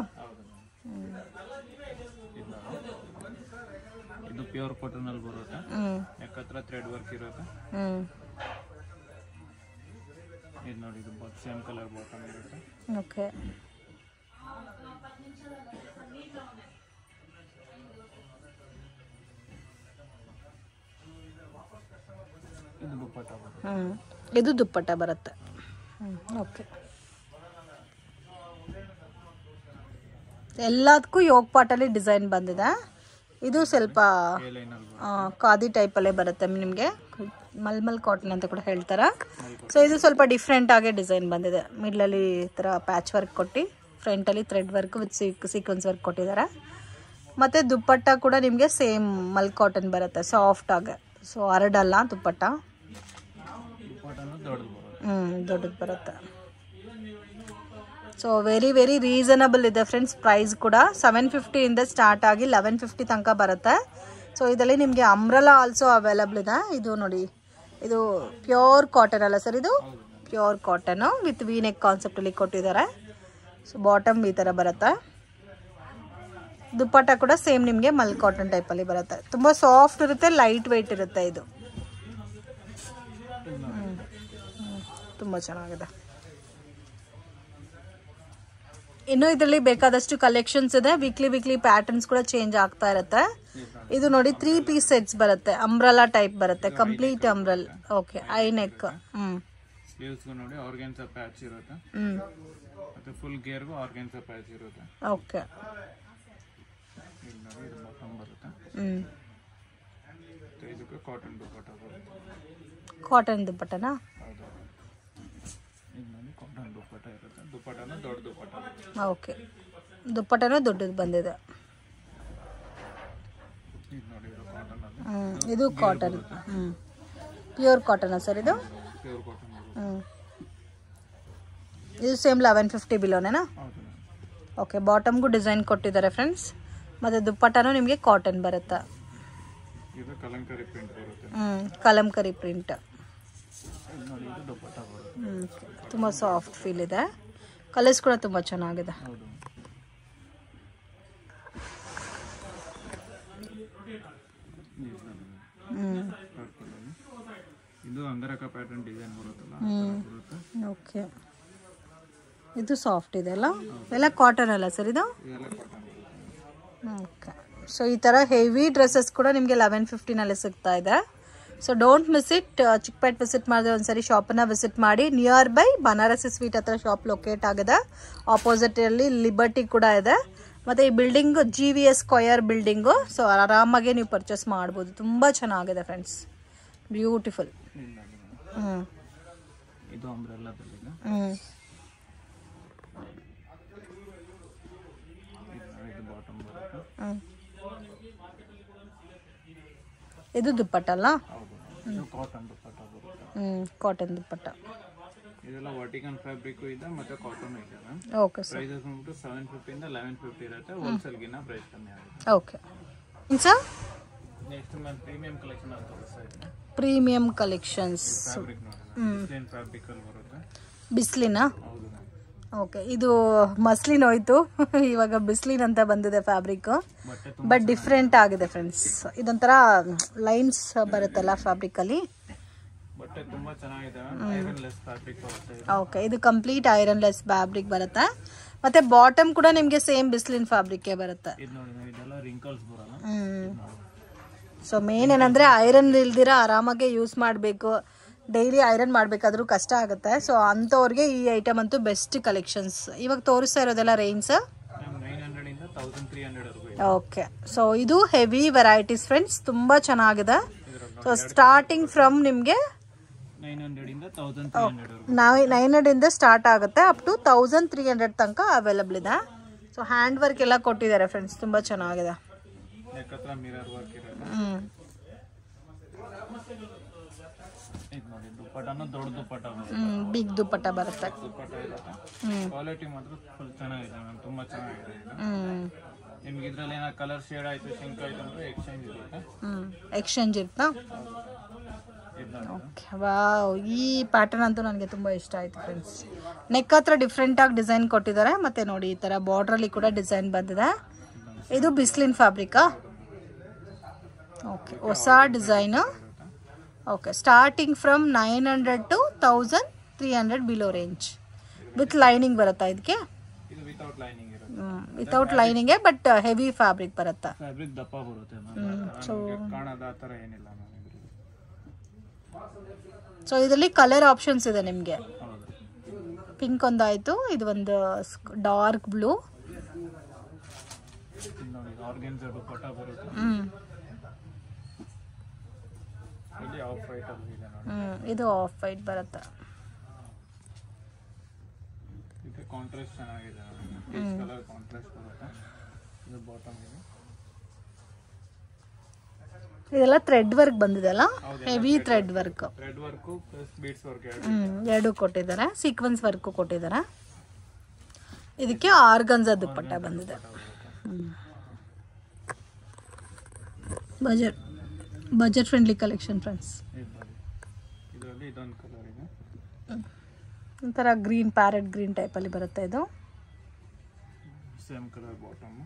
ಇದು ಪ್ಯೂರ್ ಕಾಟನ್ ಅಲ್ಲಿ ಬರುತ್ತೆ. ಯಾಕತ್ರ ಥ್ರೆಡ್ ವರ್ಕ್ ಇರುತ್ತೆ. ಇದು ನೋಡಿ, ಇದು ಸೇಮ್ ಕಲರ್ ಬಾಟಮ್ ಇರುತ್ತೆ. ಓಕೆ, ಇದು ದುಪ್ಪಟ್ಟ ಬರುತ್ತೆ. ಇದು ದುಪ್ಪಟ್ಟ ಬರುತ್ತೆ. ಓಕೆ, ಎಲ್ಲದಕ್ಕೂ ಯೋಗ್ ಪಾಟಲ್ಲಿ ಡಿಸೈನ್ ಬಂದಿದೆ. ಇದು ಸ್ವಲ್ಪ ಖಾದಿ ಟೈಪಲ್ಲೇ ಬರುತ್ತೆ ನಿಮಗೆ, ಮಲ್ಮಲ್ ಕಾಟನ್ ಅಂತ ಕೂಡ ಹೇಳ್ತಾರೆ. ಸೊ ಇದು ಸ್ವಲ್ಪ ಡಿಫ್ರೆಂಟ್ ಆಗಿ ಡಿಸೈನ್ ಬಂದಿದೆ. ಮಿಡ್ಲಲ್ಲಿ ಈ ಥರ ಪ್ಯಾಚ್ ವರ್ಕ್ ಕೊಟ್ಟು, ಫ್ರಂಟಲ್ಲಿ thread work with sequence work ಕೊಟ್ಟಿದ್ದಾರೆ. ಮತ್ತು ದುಪ್ಪಟ್ಟ ಕೂಡ ನಿಮಗೆ ಸೇಮ್ ಮಲ್ ಕಾಟನ್ ಬರುತ್ತೆ, ಸಾಫ್ಟ್ ಆಗಿ. ಸೊ ಹರಡಲ್ಲ ದುಪ್ಪಟ್ಟ. ದೊಡ್ಡದು ದೊಡ್ಡದು ಬರುತ್ತೆ. ಸೊ ವೆರಿ ವೆರಿ ರೀಸನಬಲ್ ಇದೆ ಫ್ರೆಂಡ್ಸ್. ಪ್ರೈಸ್ ಕೂಡ 750 ಇಂದ ಸ್ಟಾರ್ಟ್ ಆಗಿ 1150 ತನಕ ಬರುತ್ತೆ. ಸೊ ಇದರಲ್ಲಿ ನಿಮಗೆ ಅಂಬ್ರೆಲಾ ಆಲ್ಸೋ ಅವೈಲಬಲ್ ಇದೆ. ಇದು ನೋಡಿ, ಇದು ಪ್ಯೂರ್ ಕಾಟನ್ ಅಲ್ಲ ಸರ್? ಇದು pure cotton with V neck ಕಾನ್ಸೆಪ್ಟಲ್ಲಿ ಕೊಟ್ಟಿದ್ದಾರೆ. ಸೊ ಬಾಟಮ್ ಈ ಥರ ಬರುತ್ತೆ. ದುಪ್ಪಟ್ಟ ಕೂಡ ಸೇಮ್ ನಿಮಗೆ ಮಲ್ ಕಾಟನ್ ಟೈಪಲ್ಲಿ ಬರುತ್ತೆ. ತುಂಬ ಸಾಫ್ಟ್ ಇರುತ್ತೆ, ಲೈಟ್ ವೆಯ್ಟ್ ಇರುತ್ತೆ. ಇದು ತುಂಬ ಚೆನ್ನಾಗಿದೆ. ಇನ್ನು ಇದರಲ್ಲಿ ಬೇಕಾದಷ್ಟು ಕಲೆಕ್ಷನ್ಸ್ ಇದೆ. ವೀಕ್ಲಿ ಪ್ಯಾಟರ್ನ್ಸ್ ಕೂಡ ಚೇಂಜ್ ಆಗ್ತಾ ಇರುತ್ತೆ. ಇದು ನೋಡಿ 3 ಪೀಸ್ ಸೆಟ್ಸ್ ಬರುತ್ತೆ. ಅಂಬ್ರೆಲಾ ಟೈಪ್ ಬರುತ್ತೆ, complete ಅಂಬ್ರೆಲ್. Okay, I neck. Sleeves ನೋಡಿ ಆರ್ಗಾನ್ಸಾ ಪ್ಯಾಚ್ ಇರುತ್ತೆ. ಮತ್ತೆ ಫುಲ್ ಗೇರ್ ಗೂ ಆರ್ಗಾನ್ಸಾ ಪ್ಯಾಚ್ ಇರುತ್ತೆ. ಓಕೆ, ಇದು ನೋಡಿ ಇದು ಬಾಟಮ್ ಬರುತ್ತೆ. ಇದಕ್ಕೆ ಕಾಟನ್ ದುಪ್ಪಟ್ಟ ಬರುತ್ತೆ. ಕಾಟನ್ ದುಪ್ಪಟ್ಟನಾ? ಹೌದು. ಇದು ನೋಡಿ ಕಾಟನ್ ದುಪ್ಪಟ್ಟ ಇರುತ್ತೆ. ದುಪ್ಪಟ್ಟನ ದೊಡ್ಡ ದುಪ್ಪಟ್ಟ ಬರುತ್ತೆ. ಓಕೆ, ದುಪ್ಪಟ್ಟನೂ ದೊಡ್ಡದು ಬಂದಿದೆ. ಇದು ನೋಡಿ ಇದು ಕಾಟನ್ ಅಲ್ಲಿ. ಇದು ಕಾಟನ್. ಪ್ಯೂರ್ ಕಾಟನ್ ಸರ್ ಇದು? Pure cotton. ಇದು ಸೇಮ್ 1150 ಬಿಲೋನೇನಾ? ಹೌದು. ಓಕೆ, ಬಾಟಮ್ಗೂ ಡಿಸೈನ್ ಕೊಟ್ಟಿದ್ದಾರೆ ಫ್ರೆಂಡ್ಸ್. ಮತ್ತು ದುಪ್ಪಟ್ಟನೂ ನಿಮಗೆ ಕಾಟನ್ ಬರುತ್ತೆ. ಇದು ಕಲಂಕರಿ ಪ್ರಿಂಟ್ ಬರುತ್ತೆ. ಕಲಂಕರಿ ಪ್ರಿಂಟ್. ನೋಡಿ ಇದು ದುಪ್ಪಟ್ಟ ಬರುತ್ತೆ. ತುಂಬ ಸಾಫ್ಟ್ ಫೀಲ್ ಇದೆ. ಕಲರ್ಸ್ ಕೂಡ ತುಂಬ ಚೆನ್ನಾಗಿದೆ. ಹೌದು. ಇದು ಅಂಗರಕ ಪ್ಯಾಟರ್ನ್ ಡಿಸೈನ್ ಬರುತ್ತಲ್ಲ, ಬರುತ್ತೆ. ಓಕೆ, ಇದು ಸಾಫ್ಟ್ ಇದೆ ಅಲ್ಲ? ಎಲ್ಲ ಕಾಟನ್ ಅಲ್ಲ ಸರ್ ಇದು? ಇದೆಲ್ಲ ಕಾಟನ್ ಬರುತ್ತೆ. ಓಕೆ, ಸೊ ಈ ಥರ ಹೆವಿ ಡ್ರೆಸ್ಸಸ್ ಕೂಡ ನಿಮಗೆ 1150ನಲ್ಲಿ ಸಿಗ್ತಾ ಇದೆ. So don't miss it. Chickpet visit ಮಾಡಿದ್ರೆ ಒಂದ್ಸರಿ ಶಾಪನ್ನು ವಿಸಿಟ್ ಮಾಡಿ. ನಿಯರ್ ಬೈ ಬನಾರಸಿ ಸ್ವೀಟ್ ಹತ್ರ ಶಾಪ್ ಲೊಕೇಟ್ ಆಗಿದೆ. ಆಪೋಸಿಟಲ್ಲಿ ಲಿಬರ್ಟಿ ಕೂಡ ಇದೆ. ಮತ್ತು ಈ building GVS square building. So ಆರಾಮಾಗಿ ನೀವು ಪರ್ಚೇಸ್ ಮಾಡ್ಬೋದು. ತುಂಬ ಚೆನ್ನಾಗಿದೆ ಫ್ರೆಂಡ್ಸ್, ಬ್ಯೂಟಿಫುಲ್. ಇದು ಅಂಬ್ರೆಲ್ಲಾದಲ್ಲಿದೆ. ಇದು ಬಾಟಮ್ ಬರುತ್ತೆ. ಇದು ದುಪ್ಪಟ್ಟ ಅಲ್ಲ? ಹೌದು. ಇದು ಕಾಟನ್ ದುಪ್ಪಟ್ಟ ಬರುತ್ತೆ. ಕಾಟನ್ ದುಪ್ಪಟ್ಟ. ಇದೆಲ್ಲ ವರ್ಟಿಕಲ್ ಫ್ಯಾಬ್ರಿಕ್ ಇದೆ ಮತ್ತೆ ಕಾಟನ್ ಇದೆ. Okay sir. ಪ್ರೈಸಸ್ ಬಂದ್ಬಿಟ್ಟು 750 ಇಂದ 1150 ಇರುತ್ತೆ. ಹೋಲ್ಸೇಲ್ ಗಿನ್ನ ಪ್ರೈಸ್ ಕಮ್ಮಿ ಆಗುತ್ತೆ. Okay sir. ನೆಕ್ಸ್ಟ್ ನಾನು ಪ್ರೀಮಿಯಂ ಕಲೆಕ್ಷನ್ ಅಂತ ತೋರಿಸ್ತಾ ಇದ್ದೀನಿ. ಪ್ರೀಮಿಯಂ ಕಲೆಕ್ಷನ್ಸ್ ಫ್ಯಾಬ್ರಿಕ್ ನೋಡಿ, ಬಿಸ್ಲಿನ್ ಫ್ಯಾಬ್ರಿಕ್ ಅಲ್ಲಿ ಬರುತ್ತೆ. ಬಿಸ್ಲಿನಾ? ಹೌದು. ಓಕೆ, ಇದು ಮಸ್ಲಿನ್ ಹೋಯ್ತು, ಇವಾಗ ಬಿಸ್ಲಿನ್ ಅಂತ ಬಂದಿದೆ ಫ್ಯಾಬ್ರಿಕ್. ಬಟ್ ಡಿಫ್ರೆಂಟ್ ಆಗಿದೆ ಫ್ರೆಂಡ್ಸ್. ಇದೊಂಥರ ಲೈನ್ಸ್ ಬರುತ್ತಲ್ಲ ಫ್ಯಾಬ್ರಿಕ್ ಅಲ್ಲಿ. ಬಟ್ಟೆ ತುಂಬಾ ಚೆನ್ನಾಗಿದೆ. ಐರನ್ ಲೆಸ್ ಫ್ಯಾಬ್ರಿಕ್ ಬರುತ್ತೆ. ಓಕೆ, ಇದು ಕಂಪ್ಲೀಟ್ ಐರನ್ ಲೆಸ್ ಫ್ಯಾಬ್ರಿಕ್ ಬರುತ್ತೆ. ಮತ್ತೆ ಬಾಟಮ್ ಕೂಡ ನಿಮಗೆ ಸೇಮ್ ಬಿಸ್ಲಿನ್ ಫ್ಯಾಬ್ರಿಕ್ ಬರುತ್ತೆ. ಇದು ನೋಡಿ, ಇದೆಲ್ಲ ರಿಂಕಲ್ಸ್ ಬರಲ್ಲ. ಸೊ ಮೇನ್ ಏನಂದ್ರೆ ಐರನ್ ಇಲ್ದಿರ ಆರಾಮಾಗಿ ಯೂಸ್ ಮಾಡಬೇಕು. ಡೈಲಿ ಐರನ್ ಮಾಡಬೇಕಾದ್ರೂ ಕಷ್ಟ ಆಗುತ್ತೆ. ಸೊ ಅಂಥವ್ರಿಗೆ ಈ ಐಟಮ್ ಅಂತೂ ಬೆಸ್ಟ್ ಕಲೆಕ್ಷನ್ಸ್. ಇವಾಗ ತೋರಿಸ್ತಾ ಇರೋದೆಲ್ಲ ರೇಂಜ್ 900 ಇಂದ 1300 ವರೆಗೂ. ಓಕೆ, ಸೊ ಇದು ಹೆವಿ ವೆರೈಟೀಸ್ ಫ್ರೆಂಡ್ಸ್, ತುಂಬ ಚೆನ್ನಾಗಿದೆ. ಸೊ ಸ್ಟಾರ್ಟಿಂಗ್ ಫ್ರಮ್ ನಿಮಗೆ 900 ಇಂದ 1300 ವರೆಗೂ. 900 ಇಂದ ಸ್ಟಾರ್ಟ್ ಆಗುತ್ತೆ, ಅಪ್ ಟು 1300 ತನಕ ಅವೈಲಬಲ್ ಇದೆ. ಸೊ ಹ್ಯಾಂಡ್ ವರ್ಕ್ ಎಲ್ಲ ಕೊಟ್ಟಿದ್ದಾರೆ ಫ್ರೆಂಡ್ಸ್, ತುಂಬ ಚೆನ್ನಾಗಿದೆ. ಹತ್ರ ಮಿರರ್ ವರ್ಕ್ ಇರುತ್ತೆ. ಇದು ನೋಡಿ, ದುಪ್ಪಟ್ಟನ ದೊಡ್ಡ ದುಪ್ಪಟ್ಟ ಬರುತ್ತೆ. ಬಿಗ್ ದುಪ್ಪಟ್ಟ ಬರುತ್ತೆ. ದುಪ್ಪಟ್ಟ ಇರುತ್ತೆ. ಕ್ವಾಲಿಟಿ ಮಾತ್ರ ಫುಲ್ ಚೆನ್ನಾಗಿದೆ ಮ್ಯಾಮ್, ತುಂಬಾ ಚೆನ್ನಾಗಿದೆ. ನಿಮ್ಗೆ ಇದ್ರಲ್ಲಿ ಏನೋ ಕಲರ್ ಶೇಡ್ ಆಯ್ತು, ಶಿಂಕ್ ಆಯ್ತು ಅಂದ್ರೆ ಎಕ್ಸ್ಚೇಂಜ್ ಇರುತ್ತೆ. ಎಕ್ಸ್ಚೇಂಜ್ ಇರುತ್ತಾ? ಓಕೆ, ವಾವ್, ಈ ಪ್ಯಾಟರ್ನ್ ಅಂತೂ ನನಗೆ ತುಂಬ ಇಷ್ಟ ಆಯಿತು ಫ್ರೆಂಡ್ಸ್. ನೆಕ್ ಹತ್ರ ಡಿಫ್ರೆಂಟಾಗಿ ಡಿಸೈನ್ ಕೊಟ್ಟಿದ್ದಾರೆ. ಮತ್ತು ನೋಡಿ ಈ ಥರ ಬಾರ್ಡ್ರಲ್ಲಿ ಕೂಡ ಡಿಸೈನ್ ಬಂದಿದೆ. ಇದು ಬಿಸ್ಲಿನ್ ಫ್ಯಾಬ್ರಿಕಾ? ಓಕೆ, ಹೊಸ design. Okay, starting from 900 to 1300 below range. With lining ಬರುತ್ತಾ ಇದಕ್ಕೆ? ಇದು ವಿತೌಟ್ ಲೈನಿಂಗ್ ಇರುತ್ತೆ. Without lining but heavy fabric ಬರುತ್ತಾ? ಫ್ಯಾಬ್ರಿಕ್ ದಪ್ಪ ಬರುತ್ತೆ. ಕಾಣೋದು ಆ ಥರ ಏನಿಲ್ಲ ಮ್ಯಾಮ್. ಸೊ ಇದರಲ್ಲಿ ಕಲರ್ ಆಪ್ಷನ್ಸ್ ಇದೆ ನಿಮಗೆ. ಹೌದು. ಪಿಂಕ್ ಒಂದಾಯಿತು, ಇದು ಒಂದು ಡಾರ್ಕ್ ಬ್ಲೂ. ನೋಡಿ, ಆರ್ಗನ್ಸಾ ದುಪ್ಪಟ್ಟ ಬರುತ್ತೆ. ಇಲ್ಲಿ ಆಫ್ ವೈಟ್ ಅಲ್ಲಿ ಇದೆ ನೋಡಿ. ಇದು ಆಫ್ ವೈಟ್ ಬರುತ್ತೆ. ಇದು ಕಾಂಟ್ರಾಸ್ಟ್ ಚೆನ್ನಾಗಿದೆ. ಪೀಚ್ ಕಲರ್ ಕಾಂಟ್ರಾಸ್ಟ್ ಬರುತ್ತೆ. ಇದು ಬಾಟಮ್ ಇದೆ. ಇದೆಲ್ಲ ಥ್ರೆಡ್ ವರ್ಕ್ ಬಂದಿದೆ ಅಲ್ಲ? Heavy thread work. Thread work plus beads work ಎರಡು ಕೊಟ್ಟಿದ್ದಾರೆ. ಸೀಕ್ವೆನ್ಸ್ ವರ್ಕ್ ಕೊಟ್ಟಿದ್ದಾರೆ. ಇದಕ್ಕೆ ಆರ್ಗನ್ಜಾ ದುಪ್ಪಟ್ಟ ಬಂದಿದೆ. Budget friendly collection friends. ಇದರಲ್ಲಿ ಇದೊಂದು ಕಲರ್ ಇದೆ, ಒಂಥರ ಗ್ರೀನ್ ಪ್ಯಾರೆಟ್ ಗ್ರೀನ್ ಟೈಪಲ್ಲಿ ಬರುತ್ತೆ ಇದು. Same colour bottom.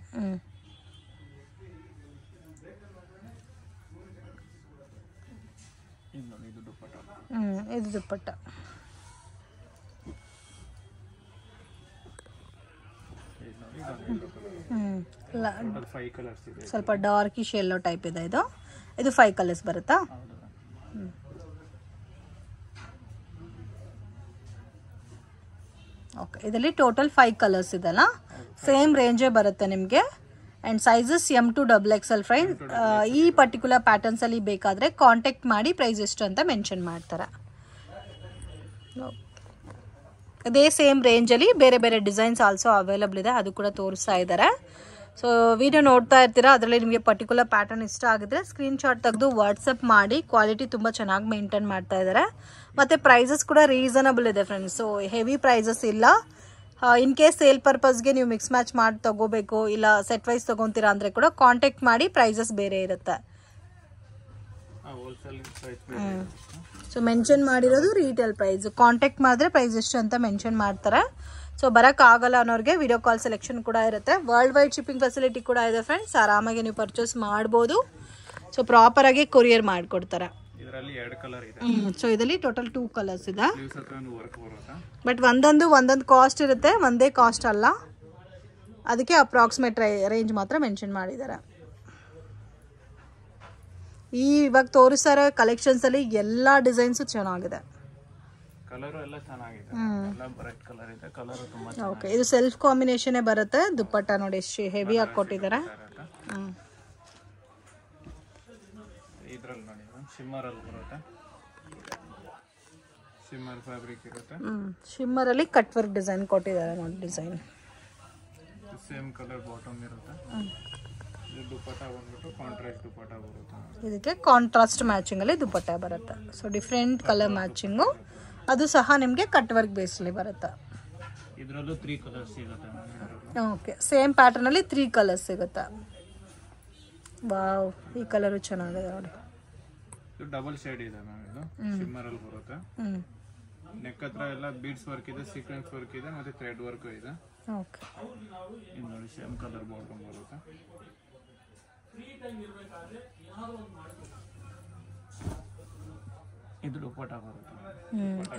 ಇದು ದುಪ್ಪಟ್ಟ. ಇದು ದುಪ್ಪಟ್ಟ. ಸ್ವಲ್ಪ ಡಾರ್ಕಿಶ್ ಯೆಲ್ಲೋ ಟೈಪ್ ಇದೆ ಇದು. ಇದು 5 ಕಲರ್ಸ್ ಬರುತ್ತಾ? ಓಕೆ, ಇದರಲ್ಲಿ ಟೋಟಲ್ 5 ಕಲರ್ಸ್ ಇದೆಲ್ಲ. ಸೇಮ್ ರೇಂಜೇ ಬರುತ್ತೆ ನಿಮಗೆ. And sizes M to XXL friend. ಈ ಪರ್ಟಿಕ್ಯುಲರ್ ಪ್ಯಾಟರ್ನ್ಸಲ್ಲಿ ಬೇಕಾದರೆ ಕಾಂಟ್ಯಾಕ್ಟ್ ಮಾಡಿ ಪ್ರೈಸ್ ಎಷ್ಟು ಅಂತ ಮೆನ್ಷನ್ ಮಾಡ್ತಾರೆ. ಅದೇ ಸೇಮ್ ರೇಂಜಲ್ಲಿ ಬೇರೆ ಬೇರೆ ಡಿಸೈನ್ಸ್ ಆಲ್ಸೋ ಅವೈಲಬಲ್ ಇದೆ, ಅದು ಕೂಡ ತೋರಿಸ್ತಾ ಇದ್ದಾರೆ. ಸೊ ವಿಡಿಯೋ ನೋಡ್ತಾ ಇರ್ತೀರಾ, ಅದರಲ್ಲಿ ನಿಮಗೆ ಪರ್ಟಿಕ್ಯುಲರ್ ಪ್ಯಾಟರ್ನ್ ಇಷ್ಟ ಆಗಿದ್ರೆ ಸ್ಕ್ರೀನ್ಶಾಟ್ ತೆಗೆದು ವಾಟ್ಸಪ್ ಮಾಡಿ. ಕ್ವಾಲಿಟಿ ತುಂಬ ಚೆನ್ನಾಗಿ ಮೇಂಟೈನ್ ಮಾಡ್ತಾ ಇದ್ದಾರೆ ಮತ್ತು ಪ್ರೈಸಸ್ ಕೂಡ ರೀಸನಬಲ್ ಇದೆ ಫ್ರೆಂಡ್ಸ್. ಸೊ ಹೆವಿ ಪ್ರೈಸಸ್ ಇಲ್ಲ. ಇನ್ ಕೇಸ್ ಸೇಲ್ ಪರ್ಪಸ್ಗೆ ನೀವು ಮಿಕ್ಸ್ ಮ್ಯಾಚ್ ಮಾಡಿ ತಗೋಬೇಕು, ಇಲ್ಲ ಸೆಟ್ ವೈಸ್ ತೊಗೊತೀರಾ ಅಂದರೆ ಕೂಡ ಕಾಂಟ್ಯಾಕ್ಟ್ ಮಾಡಿ. ಪ್ರೈಸಸ್ ಬೇರೆ ಇರುತ್ತೆ. ಸೊ ಮೆನ್ಷನ್ ಮಾಡಿರೋದು ರೀಟೇಲ್ ಪ್ರೈಸ್. ಕಾಂಟ್ಯಾಕ್ಟ್ ಮಾಡಿದ್ರೆ ಪ್ರೈಸ್ ಎಷ್ಟು ಅಂತ ಮೆನ್ಷನ್ ಮಾಡ್ತಾರೆ. ಸೊ ಬರೋಕ್ಕಾಗಲ್ಲ ಅನ್ನೋರಿಗೆ ವಿಡಿಯೋ ಕಾಲ್ ಸೆಲೆಕ್ಷನ್ ಕೂಡ ಇರುತ್ತೆ. ವರ್ಲ್ಡ್ ವೈಡ್ ಶಿಪ್ಪಿಂಗ್ ಫೆಸಿಲಿಟಿ ಕೂಡ ಇದೆ ಫ್ರೆಂಡ್ಸ್. ಆರಾಮಾಗಿ ನೀವು ಪರ್ಚೇಸ್ ಮಾಡ್ಬೋದು. ಸೊ ಪ್ರಾಪರಾಗಿ ಕೊರಿಯರ್ ಮಾಡಿಕೊಡ್ತಾರೆ. ಇದರಲ್ಲಿ 2 ಕಲರ್ ಇದೆ. ಸೊ ಇದರಲ್ಲಿ ಟೋಟಲ್ 2 ಕಲರ್ಸ್ ಇದೆ. ಬಟ್ ಒಂದೊಂದು ಕಾಸ್ಟ್ ಇರುತ್ತೆ, ಒಂದೇ ಕಾಸ್ಟ್ ಅಲ್ಲ. ಅದಕ್ಕೆ ಅಪ್ರಾಕ್ಸಿಮೇಟ್ ರೇಂಜ್ ಮಾತ್ರ ಮೆನ್ಷನ್ ಮಾಡಿದ್ದಾರೆ. ಇವಾಗ ತೋರಿಸ್ತಾ ಇರೋ ಕಲೆಕ್ಷನ್ಸ್ ಅಲ್ಲಿ ಎಲ್ಲ ಡಿಸೈನ್ಸು ಚೆನ್ನಾಗಿದೆ. ಕಲರ್ ಎಲ್ಲ ಚೆನ್ನಾಗಿದೆ, ಎಲ್ಲ ಬ್ರೈಟ್ ಕಲರ್ ಇದೆ. ಕಲರ್ ತುಂಬಾ ಚೆನ್ನಾಗಿದೆ. ಓಕೆ, ಇದು ಸೆಲ್ಫ್ ಕಾಂಬಿನೇಷನ್ ಬರುತ್ತೆ. ದುಪ್ಪಟ್ಟ ನೋಡಿ ಎಷ್ಟು ಹೆವಿ ಆಗಿ ಕೊಟ್ಟಿದ್ದಾರೆ. ಇದರಲ್ಲಿ ನೋಡಿ ಶಿಮ್ಮರ್ ಅಲ್ಲಿ ಬರುತ್ತೆ. ಶಿಮ್ಮರ್ ಫ್ಯಾಬ್ರಿಕ್ ಇರುತ್ತೆ. ಶಿಮ್ಮರ್ ಅಲ್ಲಿ ಕಟ್ ವರ್ಕ್ ಡಿಸೈನ್ ಕೊಟ್ಟಿದ್ದಾರೆ ನೋಡಿ. ಡಿಸೈನ್ ಸೇಮ್ ಕಲರ್ ಬಾಟಮ್ ಇರುತ್ತೆ. ಇದು ದುಪ್ಪಟ್ಟ ಬಂದ್ಬಿಟ್ಟು ಕಾಂಟ್ರಾಸ್ಟ್ ದುಪ್ಪಟ್ಟ ಬರುತ್ತೆ. ಇದಕ್ಕೆ ಕಾಂಟ್ರಾಸ್ಟ್ ಮ್ಯಾಚಿಂಗ್ ಅಲ್ಲಿ ದುಪ್ಪಟ್ಟ ಬರುತ್ತೆ. ಸೊ ಡಿಫ್ರೆಂಟ್ ಕಲರ್ ಮ್ಯಾಚಿಂಗು, ಅದು ಸಹ ನಿಮಗೆ ಕಟ್ ವರ್ಕ್ ಬೇಸ್ಲಿ ಬರುತ್ತೆ. ಇದರಲ್ಲೂ 3 ಕಲರ್ಸ್ ಸಿಗುತ್ತೆ. ಓಕೆ, ಸೇಮ್ ಪ್ಯಾಟರ್ನ್ ಅಲ್ಲಿ 3 ಕಲರ್ಸ್ ಸಿಗುತ್ತೆ. ವಾವ್, ಈ ಕಲರು ಚೆನ್ನಾಗಿದೆ ನೋಡಿ. ಇದು ಡಬಲ್ ಶೇಡ್ ಇದೆ ಮ್ಯಾಮ್. ಇದು ಶಿಮ್ಮರ್ ಅಲ್ಲಿ ಬರುತ್ತೆ. ನೆಕ್ ಹತ್ರ ಎಲ್ಲ ಬೀಡ್ಸ್ ವರ್ಕ್ ಇದೆ, ಸೀಕ್ವೆನ್ಸ್ ವರ್ಕ್ ಇದೆ, ಮತ್ತೆ ಥ್ರೆಡ್ ವರ್ಕ್ ಇದೆ. ಓಕೆ, ಇದು ನೋಡಿ ಸೇಮ್ ಕಲರ್ ಬಾಟಮ್ ಬರುತ್ತೆ. ಇದು ದುಪ್ಪಟ್ಟ ಬರುತ್ತೆ.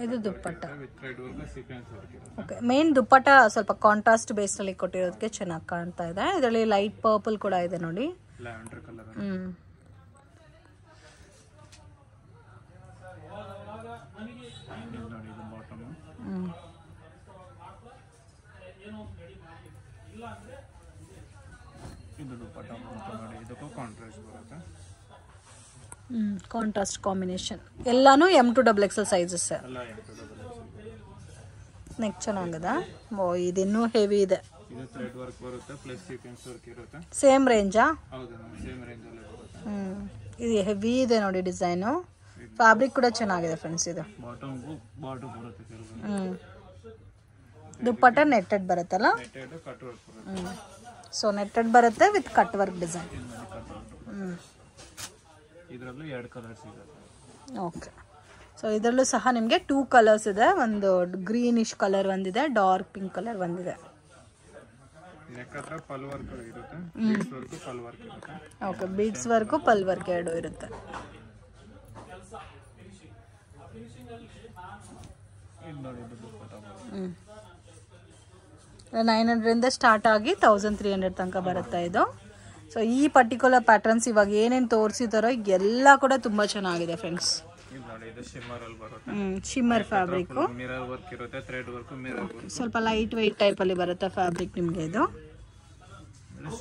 ಇದು dupatta with thread work, sequence work ಇರುತ್ತೆ. ಓಕೆ, ಮೇನ್ ದುಪ್ಪಟ್ಟ ಸ್ವಲ್ಪ ಕಾಂಟ್ರಾಸ್ಟ್ ಬೇಸ್ ಅಲ್ಲಿ ಕೊಟ್ಟಿರೋದಕ್ಕೆ ಚೆನ್ನಾಗಿ ಕಾಣ್ತಾ ಇದೆ. ಇದರಲ್ಲಿ ಲೈಟ್ ಪರ್ಪಲ್ ಕೂಡ ಇದೆ ನೋಡಿ. Lavender colour. ನೋಡಿ ಇದು ಬಾಟಮ್. ಇದು ದುಪ್ಪಟ್ಟ ಬರುತ್ತೆ ನೋಡಿ. ಇದಕ್ಕೂ ಕಾಂಟ್ರಾಸ್ಟ್ ಬರುತ್ತೆ. Contrast combination. ಎಲ್ಲಾನು M to XXL ಸೈಜಸ್. ಎಲ್ಲ M to XXL. ನೆಕ್ ಚೆನ್ನಾಗಿದೆ. ಓ, ಇದಿನ್ನೂ ಹೆವಿ ಇದೆ. ಇದು ಥ್ರೆಡ್ ವರ್ಕ್ ಬರುತ್ತೆ ಪ್ಲಸ್ ಸೀಕ್ವೆನ್ಸ್ ವರ್ಕ್ ಇರುತ್ತೆ. ಸೇಮ್ ರೇಂಜಾ? ಹೌದು, ಸೇಮ್ ರೇಂಜ್ ಅಲ್ಲಿ ಬರುತ್ತೆ. ಇದು ಹೆವಿ ಇದೆ ನೋಡಿ ಡಿಸೈನು. ಫ್ಯಾಬ್ರಿಕ್ ಕೂಡ ಚೆನ್ನಾಗಿದೆ ಫ್ರೆಂಡ್ಸ್. ಇದು ಬಾಟಮ್ ಬರುತ್ತೆ ಕೆಲವು. ದುಪ್ಪಟ್ಟ ನೆಟ್ಟೆಡ್ ಬರುತ್ತಲ್ಲ. ನೆಟ್ಟೆಡ್ ಕಟ್ ವರ್ಕ್ ಬರುತ್ತೆ. ಸೊ ನೆಟ್ಟೆಡ್ ಬರುತ್ತೆ ವಿತ್ ಕಟ್ ವರ್ಕ್ ಡಿಸೈನ್. ಇದರಲ್ಲೂ 2 ಕಲರ್ಸ್ ಇದೆ. ಓಕೆ, ಸೊ ಇದರಲ್ಲೂ ಸಹ ನಿಮಗೆ 2 ಕಲರ್ಸ್ ಇದೆ. ಒಂದು ಗ್ರೀನಿಶ್ ಕಲರ್ ಒಂದಿದೆ, ಡಾರ್ಕ್ ಪಿಂಕ್ ಕಲರ್ ಒಂದಿದೆ. ನೆಕ್ ಹತ್ರ ಪಲ್ ವರ್ಕ್ ಇರುತ್ತೆ, ಬೀಡ್ಸ್ ವರ್ಕ್ ಪಲ್ ವರ್ಕ್ ಇರುತ್ತೆ. ಓಕೆ, ಬೀಡ್ಸ್ ವರ್ಕ್ ಪಲ್ ವರ್ಕ್ ಎರಡು ಇರುತ್ತೆ. ಇದು ನೋಡಿ ಇದು ದುಪ್ಪಟ್ಟ ಬರುತ್ತೆ. 900 ಇಂದ ಸ್ಟಾರ್ಟ್ ಆಗಿ 1300 ತನಕ ಬರುತ್ತೆ ಇದು. ಸೊ ಈ ಪರ್ಟಿಕ್ಯುಲರ್ ಪ್ಯಾಟರ್ನ್ಸ್ ಇವಾಗ ಏನೇನು ತೋರಿಸಿದಾರೋ ಎಲ್ಲ ಕೂಡ ತುಂಬಾ ಚೆನ್ನಾಗಿದೆ ಫ್ರೆಂಡ್ಸ್. ಇದು ನೋಡಿ ಇದು ಶಿಮ್ಮರ್ ಅಲ್ಲಿ ಬರುತ್ತೆ. ಶಿಮ್ಮರ್ ಫ್ಯಾಬ್ರಿಕ್, ಮಿರರ್ ವರ್ಕ್ ಇರುತ್ತೆ, ಥ್ರೆಡ್ ವರ್ಕ್, ಮಿರರ್ ವರ್ಕ್. ಸ್ವಲ್ಪ ಲೈಟ್ ವೆಯ್ಟ್ ಟೈಪ್ ಅಲ್ಲಿ ಬರುತ್ತೆ ಫ್ಯಾಬ್ರಿಕ್ ನಿಮಗೆ. ಇದು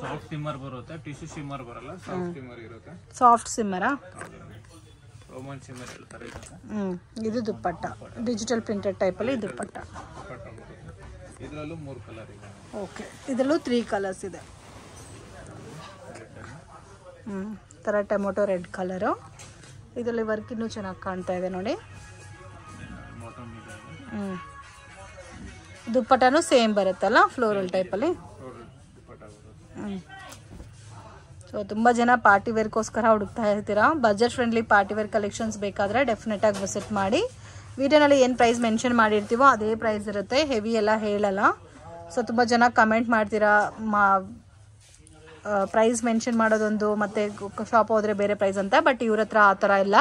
ಸಾಫ್ಟ್ ಶಿಮ್ಮರ್ ಬರುತ್ತೆ, ಟಿಶ್ಯೂ ಶಿಮ್ಮರ್ ಬರಲ್ಲ, ಸಾಫ್ಟ್ ಶಿಮ್ಮರ್ ಇರುತ್ತೆ. ಸಾಫ್ಟ್ ಶಿಮ್ಮರಾ? ರೋಮನ್ ಶಿಮ್ಮರ್ ಹೇಳ್ತಾರೆ ಇದಕ್ಕೆ. ಇದು ದುಪ್ಪಟ್ಟ, ಡಿಜಿಟಲ್ ಪ್ರಿಂಟೆಡ್ ಟೈಪ್ ಅಲ್ಲಿ ದುಪ್ಪಟ್ಟ. ಇದರಲ್ಲೂ 3 ಕಲರ್ ಇದೆ. ಓಕೆ, ಇದರಲ್ಲೂ 3 ಕಲರ್ಸ್ ಇದೆ. ಥರ ಟೊಮೊಟೊ ರೆಡ್ ಕಲರು. ಇದರಲ್ಲಿ ವರ್ಕ್ ಇನ್ನೂ ಚೆನ್ನಾಗಿ ಕಾಣ್ತಾ ಇದೆ ನೋಡಿ. ದುಪ್ಪಟ್ಟನು ಸೇಮ್ ಬರುತ್ತಲ್ಲ ಫ್ಲೋರಲ್ ಟೈಪಲ್ಲಿ. ಸೊ ತುಂಬ ಜನ ಪಾರ್ಟಿ ವೇರ್ಗೋಸ್ಕರ ಹುಡುಕ್ತಾ ಇರ್ತೀರಾ. Budget friendly party wear collections ಬೇಕಾದರೆ ಡೆಫಿನೆಟಾಗಿ ವಿಸಿಟ್ ಮಾಡಿ. ವಿಡಿಯೋನಲ್ಲಿ ಏನು ಪ್ರೈಸ್ ಮೆನ್ಷನ್ ಮಾಡಿರ್ತೀವೋ ಅದೇ ಪ್ರೈಸ್ ಇರುತ್ತೆ, ಹೆವಿ ಎಲ್ಲ ಹೇಳಲ್ಲ. ಸೊ ತುಂಬ ಜನ ಕಮೆಂಟ್ ಮಾಡ್ತೀರಾ ಪ್ರೈಸ್ ಮೆನ್ಷನ್ ಮಾಡೋದೊಂದು ಮತ್ತು ಶಾಪ್ ಹೋದರೆ ಬೇರೆ ಪ್ರೈಸ್ ಅಂತ. ಬಟ್ ಇವ್ರ ಹತ್ರ ಆ ಥರ ಇಲ್ಲ.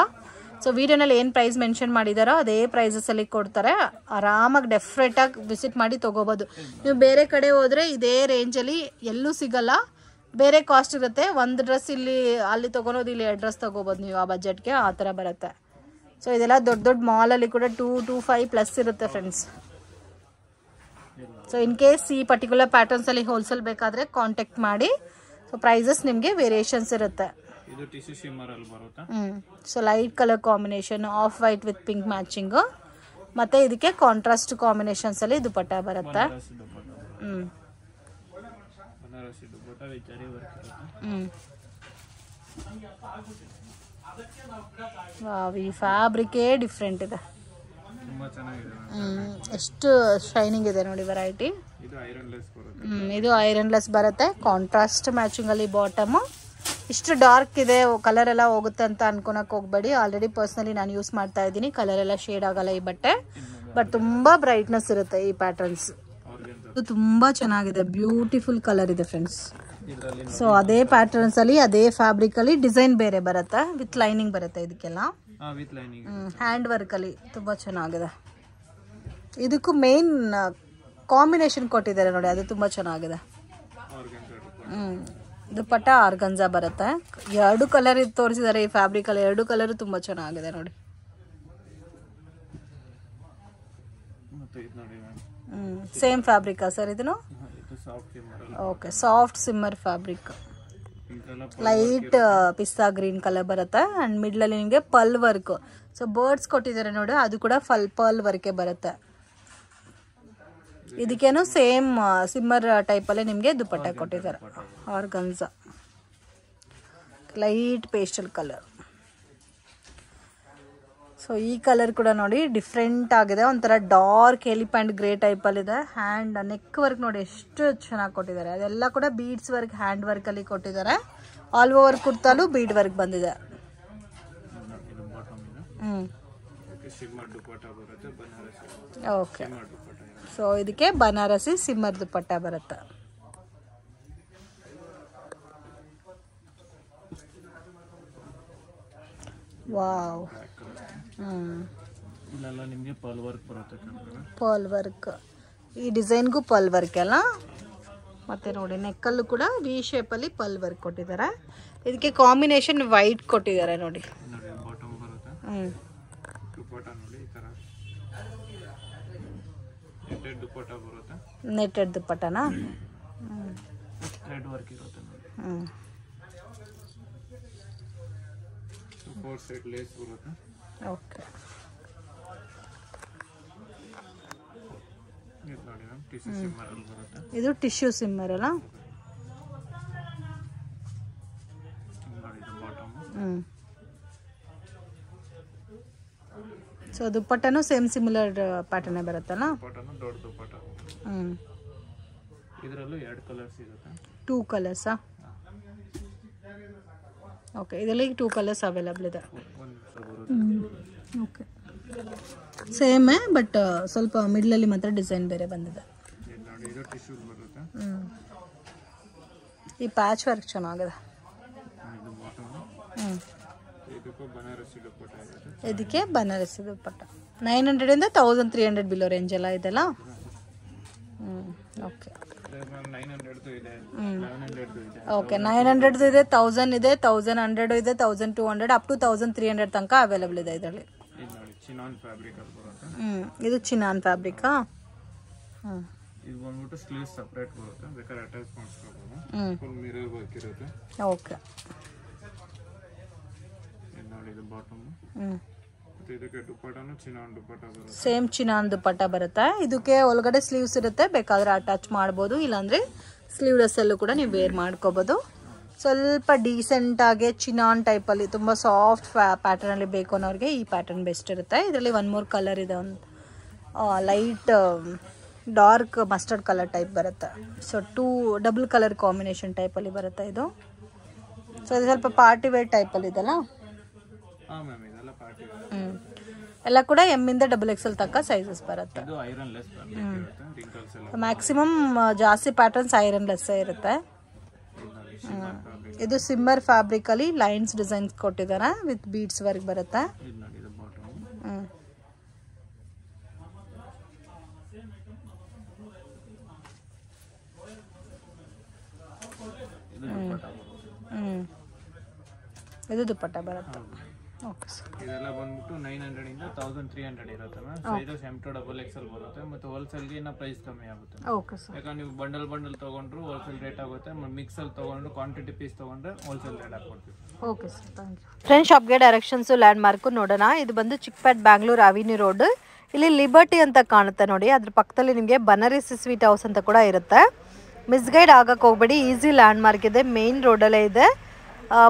ಸೊ ವಿಡಿಯೋನಲ್ಲಿ ಏನು ಪ್ರೈಸ್ ಮೆನ್ಷನ್ ಮಾಡಿದಾರೋ ಅದೇ ಪ್ರೈಸಸಲ್ಲಿ ಕೊಡ್ತಾರೆ. ಆರಾಮಾಗಿ ಡೆಫಿನೆಟಾಗಿ ವಿಸಿಟ್ ಮಾಡಿ ತೊಗೋಬೋದು. ನೀವು ಬೇರೆ ಕಡೆ ಹೋದರೆ ಇದೇ ರೇಂಜಲ್ಲಿ ಎಲ್ಲೂ ಸಿಗಲ್ಲ, ಬೇರೆ ಕಾಸ್ಟ್ ಇರುತ್ತೆ. ಒಂದು ಡ್ರೆಸ್ ಅಲ್ಲಿ ತೊಗೊಳೋದು, ಇಲ್ಲಿ 2 ಡ್ರೆಸ್ ತೊಗೋಬೋದು ನೀವು ಆ ಬಜೆಟ್ಗೆ, ಆ ಥರ ಬರುತ್ತೆ. ಸೊ ಇದೆಲ್ಲ ದೊಡ್ಡ ದೊಡ್ಡ ಮಾಲಲ್ಲಿ ಕೂಡ 225 ಪ್ಲಸ್ ಇರುತ್ತೆ ಫ್ರೆಂಡ್ಸ್. ಸೊ ಇನ್ ಕೇಸ್ ಈ ಪರ್ಟಿಕ್ಯುಲರ್ ಪ್ಯಾಟರ್ನ್ಸಲ್ಲಿ ಹೋಲ್ಸೇಲ್ ಬೇಕಾದರೆ ಕಾಂಟ್ಯಾಕ್ಟ್ ಮಾಡಿ. ಸೊ ಪ್ರೈಸಸ್ ನಿಮಗೆ ವೇರಿಯೇಷನ್ಸ್ ಇರುತ್ತೆ. ಇದು ಟಿಶ್ಯೂ ಶಿಮ್ಮರ್ ಅಲ್ಲಿ ಬರುತ್ತೆ. So light colour combination, of white with pink matching, ಮತ್ತು ಇದಕ್ಕೆ ಕಾಂಟ್ರಾಸ್ಟ್ ಕಾಂಬಿನೇಷನ್ಸಲ್ಲಿ ದುಪಟ್ಟ ಬರುತ್ತೆ. ಈ ಫ್ಯಾಬ್ರಿಕೇ ಡಿಫ್ರೆಂಟ್ ಇದೆ, ಎಷ್ಟು ಶೈನಿಂಗ್ ಇದೆ ನೋಡಿ ವೆರೈಟಿ. ಇದು ಐರನ್ಲೆಸ್ ಬರುತ್ತೆ, ಕಾಂಟ್ರಾಸ್ಟ್ ಮ್ಯಾಚಿಂಗಲ್ಲಿ ಬಾಟಮು. ಇಷ್ಟು ಡಾರ್ಕ್ ಇದೆ, ಕಲರ್ ಎಲ್ಲ ಹೋಗುತ್ತೆ ಅಂತ ಅನ್ಕೊಳಕ್ಕೆ ಹೋಗ್ಬೇಡಿ. ಆಲ್ರೆಡಿ ಪರ್ಸ್ನಲಿ ನಾನು ಯೂಸ್ ಮಾಡ್ತಾ ಇದ್ದೀನಿ, ಕಲರ್ ಎಲ್ಲ ಶೇಡ್ ಆಗಲ್ಲ ಈ ಬಟ್ಟೆ. ಬಟ್ ತುಂಬ ಬ್ರೈಟ್ನೆಸ್ ಇರುತ್ತೆ ಈ ಪ್ಯಾಟರ್ನ್ಸ್. ಇದು ತುಂಬ ಚೆನ್ನಾಗಿದೆ, ಬ್ಯೂಟಿಫುಲ್ ಕಲರ್ ಇದೆ ಫ್ರೆಂಡ್ಸ್. ಸೊ ಅದೇ ಪ್ಯಾಟರ್ನ್ಸ್ ಅಲ್ಲಿ, ಅದೇ ಫ್ಯಾಬ್ರಿಕ್ ಅಲ್ಲಿ ಡಿಸೈನ್ ಬೇರೆ ಬರುತ್ತೆ, ವಿತ್ ಲೈನಿಂಗ್ ಬರುತ್ತೆ ಇದಕ್ಕೆಲ್ಲ. ಹ್ಯಾಂಡ್ ವರ್ಕ್ ಅಲ್ಲಿ ತುಂಬಾ ಚೆನ್ನಾಗಿದೆ. ಇದಕ್ಕೂ ಮೇನ್ ಕಾಂಬಿನೇಷನ್ ಕೊಟ್ಟಿದ್ದಾರೆ ನೋಡಿ, ಅದು ತುಂಬಾ ಚೆನ್ನಾಗಿದೆ. ದುಪಟ್ಟ ಆರ್ಗಂಜಾ ಬರುತ್ತೆ. 2 ಕಲರ್ ತೋರಿಸಿದ್ದಾರೆ ಈ ಫ್ಯಾಬ್ರಿಕ್ ಅಲ್ಲಿ, 2 ಕಲರ್ ತುಂಬಾ ಚೆನ್ನಾಗಿದೆ ನೋಡಿ. ಸೇಮ್ ಫ್ಯಾಬ್ರಿಕಾ ಸರ್ ಇದನ್ನು? ಓಕೆ, ಸಾಫ್ಟ್ ಸಿಮ್ಮರ್ ಫ್ಯಾಬ್ರಿಕ್, ಲೈಟ್ ಪಿಸ್ತಾ ಗ್ರೀನ್ ಕಲರ್ ಬರುತ್ತೆ. ಅಂಡ್ ಮಿಡ್ಲ್ ಅಲ್ಲಿ ನಿಮಗೆ ಪಲ್ ವರ್ಕ್, ಸೊ ಬರ್ಡ್ಸ್ ಕೊಟ್ಟಿದ್ದಾರೆ ನೋಡಿ, ಅದು ಕೂಡ ಪರ್ಲ್ ವರ್ಕೆ ಬರುತ್ತೆ. ಇದಕ್ಕೇನು ಸೇಮ್ ಸಿಮ್ಮರ್ ಟೈಪಲ್ಲೇ ನಿಮಗೆ ದುಪಟ್ಟ ಕೊಟ್ಟಿದ್ದಾರೆ, organza light pastel colour. So ಈ ಕಲರ್ ಕೂಡ ನೋಡಿ ಡಿಫ್ರೆಂಟ್ ಆಗಿದೆ, ಒಂಥರ ಡಾರ್ಕ್ ಎಲಿಫೆಂಟ್ ಗ್ರೇ ಟೈಪಲ್ಲಿದೆ. ಹ್ಯಾಂಡ್ ನೆಕ್ ವರ್ಕ್ ನೋಡಿ ಎಷ್ಟು ಚೆನ್ನಾಗಿ ಕೊಟ್ಟಿದ್ದಾರೆ, ಅದೆಲ್ಲ ಕೂಡ ಬೀಡ್ಸ್ ವರ್ಕ್, ಹ್ಯಾಂಡ್ ವರ್ಕಲ್ಲಿ ಕೊಟ್ಟಿದ್ದಾರೆ. ಆಲ್ ಓವರ್ ಕುರ್ತಾಲು ಬೀಡ್ ವರ್ಕ್ ಬಂದಿದೆ. ಓಕೆ, ಸೊ ಇದಕ್ಕೆ ಬನಾರಸಿ ಸಿಮ್ಮರ್ ದುಪಟ್ಟ ಬರುತ್ತೆ. ವಾವ್, ನಿಮಗೆ ಪರ್ಲ್ ವರ್ಕ್ ಬರುತ್ತೆ. ಪರ್ಲ್ ವರ್ಕ್, ಈ ಡಿಸೈನ್ಗೂ ಪರ್ಲ್ ವರ್ಕ್ ಅಲ್ಲ. ಮತ್ತೆ ನೋಡಿ ನೆಕ್ಕಲ್ಲೂ ಕೂಡ ವಿ ಶೇಪಲ್ಲಿ ಪರ್ಲ್ ವರ್ಕ್ ಕೊಟ್ಟಿದ್ದಾರೆ. ಇದಕ್ಕೆ ಕಾಂಬಿನೇಷನ್ ವೈಟ್ ಕೊಟ್ಟಿದ್ದಾರೆ ನೋಡಿ. ನೆಟ್ಟೆಡ್ ದುಪಟ್ಟನಾ? ಓಕೆ, ಇದು ಟಿಶ್ಯೂ ಸಿಮ್ಮರ್ ಅಲ್ಲ? ಸೊ ದುಪ್ಪಟ್ಟನು ಸೇಮ್ ಸಿಮಿಲರ್ ಪ್ಯಾಟರ್ನ್ ಬರುತ್ತಲ್ಲ? ಇದರಲ್ಲೂ 2 ಕಲರ್ಸ್ ಇರುತ್ತೆ. 2 ಕಲರ್ಸಾ? ಓಕೆ, ಇದರಲ್ಲಿ 2 ಕಲರ್ಸ್ ಅವೈಲಬಲ್ ಇದೆ. ಓಕೆ, ಸೇಮೇ ಬಟ್ ಸ್ವಲ್ಪ ಮಿಡ್ಲಲ್ಲಿ ಮಾತ್ರ ಡಿಸೈನ್ ಬೇರೆ ಬಂದಿದೆ. ಈ ಪ್ಯಾಚ್ ವರ್ಕ್ ಚೆನ್ನಾಗಿದೆ. ಇದಕ್ಕೆ ಬನಾರಸಿ ದುಪ್ಪಟ್ಟ 900 ಇಂದ 1300 ಬಿಲೋ ರೇಂಜ್ ಎಲ್ಲ ಇದೆಲ್ಲ. ಓಕೆ, ಓಕೆ, 900 ಇದೆ, 1000 ಇದೆ, 1100 ಇದೆ, 1200 ಅಪ್ ಟು 1300 ತನಕ ಅವೈಲಬಲ್ ಇದೆ ಇದರಲ್ಲಿ. ಇದು ಚಿನಾನ್ ಫ್ಯಾಬ್ರಿಕಾ? ಇದು ಬಂದ್ಬಿಟ್ಟು ಸ್ಲೀವ್ಸ್ ಸೆಪರೇಟ್ ಬರುತ್ತೆ, ಬೇಕಾದ್ರೆ ಅಟ್ಯಾಚ್ ಮಾಡ್ಸ್ಕೊಬಹುದು. ಫುಲ್ ಮಿರರ್ ವರ್ಕ್ ಇರುತ್ತೆ. ಓಕೆ, ಇದು ನೋಡಿ, ಇದು ಬಾಟಮ್. ಮತ್ತೆ ಇದಕ್ಕೆ ದುಪಟ್ಟಾನು ಚಿನಾನ್ ದುಪಟ್ಟ ಬರುತ್ತೆ. ಸೇಮ್ ಚಿನಾನ್ ದುಪಟ್ಟ ಬರುತ್ತೆ. ಇದಕ್ಕೆ ಒಳಗಡೆ ಸ್ಲೀವ್ಸ್ ಇರುತ್ತೆ, ಬೇಕಾದ್ರೆ ಅಟ್ಯಾಚ್ ಮಾಡ್ಬೋದು, ಇಲ್ಲಾಂದ್ರೆ ಸ್ಲೀವ್ಲೆಸ್ ಅಲ್ಲೂ ಕೂಡ ನೀವು ವೇರ್ ಮಾಡ್ಕೋಬಹುದು. ಸ್ವಲ್ಪ ಡೀಸೆಂಟ್ ಆಗಿ ಚಿನಾನ್ ಟೈಪಲ್ಲಿ ತುಂಬ ಸಾಫ್ಟ್ ಪ್ಯಾಟರ್ನಲ್ಲಿ ಬೇಕು ಅನ್ನೋರಿಗೆ ಈ ಪ್ಯಾಟರ್ನ್ ಬೆಸ್ಟ್ ಇರುತ್ತೆ. ಇದರಲ್ಲಿ 1 more ಕಲರ್ ಇದೆ, ಒಂದು light dark mustard colour type ಬರುತ್ತೆ. ಸೊ 2 ಡಬಲ್ ಕಲರ್ ಕಾಂಬಿನೇಷನ್ ಟೈಪಲ್ಲಿ ಬರುತ್ತೆ ಇದು. ಸೊ ಇದು ಸ್ವಲ್ಪ ಪಾರ್ಟಿ ವೇರ್ ಟೈಪಲ್ಲಿ ಇದೆಲ್ಲ. ಎಲ್ಲ ಕೂಡ ಎಮ್ಮಿಂದ XXL ತನಕ ಸೈಜಸ್ ಬರುತ್ತೆ. ಮ್ಯಾಕ್ಸಿಮಮ್ ಜಾಸ್ತಿ ಪ್ಯಾಟರ್ನ್ಸ್ ಐರನ್ಲೆಸ್ ಇರುತ್ತೆ. ಇದು ಸಿಮ್ಮರ್ ಫ್ಯಾಬ್ರಿಕ್ ಅಲ್ಲಿ ಲೈನ್ಸ್ ಡಿಸೈನ್ಸ್ ಕೊಟ್ಟಿದ್ದಾರೆ ವಿತ್ ಬೀಡ್ಸ್ ವರ್ಕ್ ಬರುತ್ತೆ. ಇದು ದುಪ್ಪಟ್ಟ ಬರುತ್ತೆ. Okay sir. ಇದೆಲ್ಲ ಬಂದ್ಬಿಟ್ಟು 900 ಇಂದ 1300 ಇರುತ್ತೆ ma'am. Sizes M to XXL ಬರುತ್ತೆ. ಮತ್ತೆ ಹೋಲ್ಸೇಲ್ ಗೆ ಇನ್ನ ಪ್ರೈಸ್ ಕಮ್ಮಿ ಆಗುತ್ತೆ. Okay sir. ಯಾಕಂದ್ರೆ ನೀವು ಬಂಡಲ್ ತಗೊಂಡ್ರು ಹೋಲ್ಸೇಲ್ ರೇಟ್ ಆಗುತ್ತೆ. ಮಿಕ್ಸ್ ಅಲ್ಲಿ ತಗೊಂಡ್ರು ಕ್ವಾಂಟಿಟಿ ಪೀಸ್ ತಗೊಂಡ್ರೆ ಹೋಲ್ಸೇಲ್ ರೇಟ್ ಹಾಕೊಡ್ತೀವಿ. Okay sir, thank you. Friends, ಶಾಪ್ಗೆ ಡೈರೆಕ್ಷನ್ಸ್ ಲ್ಯಾಂಡ್ ಮಾರ್ಕ್ ನೋಡೋಣ. ಇದು ಬಂದು ಚಿಕ್ಕಪೇಟ್ ಬ್ಯಾಂಗ್ಳೂರ್ ಅವಿನ್ಯೂ ರೋಡ್. ಇಲ್ಲಿ ಲಿಬರ್ಟಿ ಅಂತ ಕಾಣುತ್ತೆ ನೋಡಿ. ಅದ್ರ ಪಕ್ಕದಲ್ಲಿ ನಿಮಗೆ ಬನಾರಸಿ ಸ್ವೀಟ್ ಹೌಸ್ ಅಂತ ಕೂಡ ಇರುತ್ತೆ. ಮಿಸ್ಗೈಡ್ ಆಗಕ್ಕೆ ಹೋಗ್ಬೇಡಿ. ಈಸಿ ಲ್ಯಾಂಡ್ ಮಾರ್ಕ್ ಇದೆ, ಮೇನ್ ರೋಡಲ್ಲೇ ಇದೆ.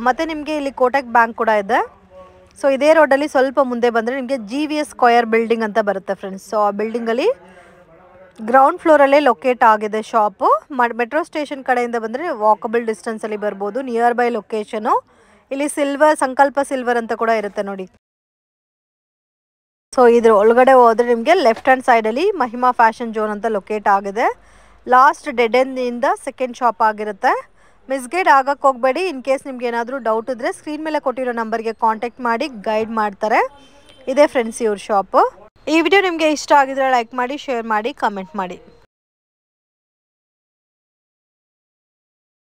ಮತ್ತು ನಿಮಗೆ ಇಲ್ಲಿ ಕೋಟಕ್ ಬ್ಯಾಂಕ್ ಕೂಡ ಇದೆ. ಸೊ ಇದೇ ರೋಡಲ್ಲಿ ಸ್ವಲ್ಪ ಮುಂದೆ ಬಂದರೆ ನಿಮಗೆ GVS ಸ್ಕ್ವಯರ್ ಬಿಲ್ಡಿಂಗ್ ಅಂತ ಬರುತ್ತೆ ಫ್ರೆಂಡ್ಸ್. ಸೊ ಆ ಬಿಲ್ಡಿಂಗಲ್ಲಿ ಗ್ರೌಂಡ್ ಫ್ಲೋರಲ್ಲೇ ಲೊಕೇಟ್ ಆಗಿದೆ ಶಾಪು. ಮೆಟ್ರೋ ಸ್ಟೇಷನ್ ಕಡೆಯಿಂದ ಬಂದರೆ ವಾಕಬಲ್ ಡಿಸ್ಟೆನ್ಸಲ್ಲಿ ಬರ್ಬೋದು. Near by location. ಇಲ್ಲಿ ಸಂಕಲ್ಪ ಸಿಲ್ವರ್ ಅಂತ ಕೂಡ ಇರುತ್ತೆ ನೋಡಿ. ಸೊ ಇದ್ರ ಒಳಗಡೆ ಹೋದರೆ ನಿಮಗೆ ಲೆಫ್ಟ್ ಹ್ಯಾಂಡ್ ಸೈಡಲ್ಲಿ ಮಹಿಮಾ ಫ್ಯಾಷನ್ ಝೋನ್ ಅಂತ ಲೊಕೇಟ್ ಆಗಿದೆ. ಲಾಸ್ಟ್ ಡೆಡ್ ಎಂಡಿಂದ ಸೆಕೆಂಡ್ ಶಾಪ್ ಆಗಿರುತ್ತೆ. ಮಿಸ್ಗೈಡ್ ಆಗಕ್ಕೆ ಹೋಗಬೇಡಿ. ಇನ್ ಕೇಸ್ ನಿಮ್ಗೆ ಏನಾದರೂ ಡೌಟ್ ಇದ್ದರೆ ಸ್ಕ್ರೀನ್ ಮೇಲೆ ಕೊಟ್ಟಿರೋ ನಂಬರ್ಗೆ ಕಾಂಟ್ಯಾಕ್ಟ್ ಮಾಡಿ ಗೈಡ್ ಮಾಡ್ತಾರೆ. ಇದೇ ಫ್ರೆಂಡ್ಸ್ ಇವ್ರ ಶಾಪು. ಈ ವಿಡಿಯೋ ನಿಮಗೆ ಇಷ್ಟ ಆಗಿದ್ರೆ ಲೈಕ್ ಮಾಡಿ, ಶೇರ್ ಮಾಡಿ, ಕಮೆಂಟ್ ಮಾಡಿ.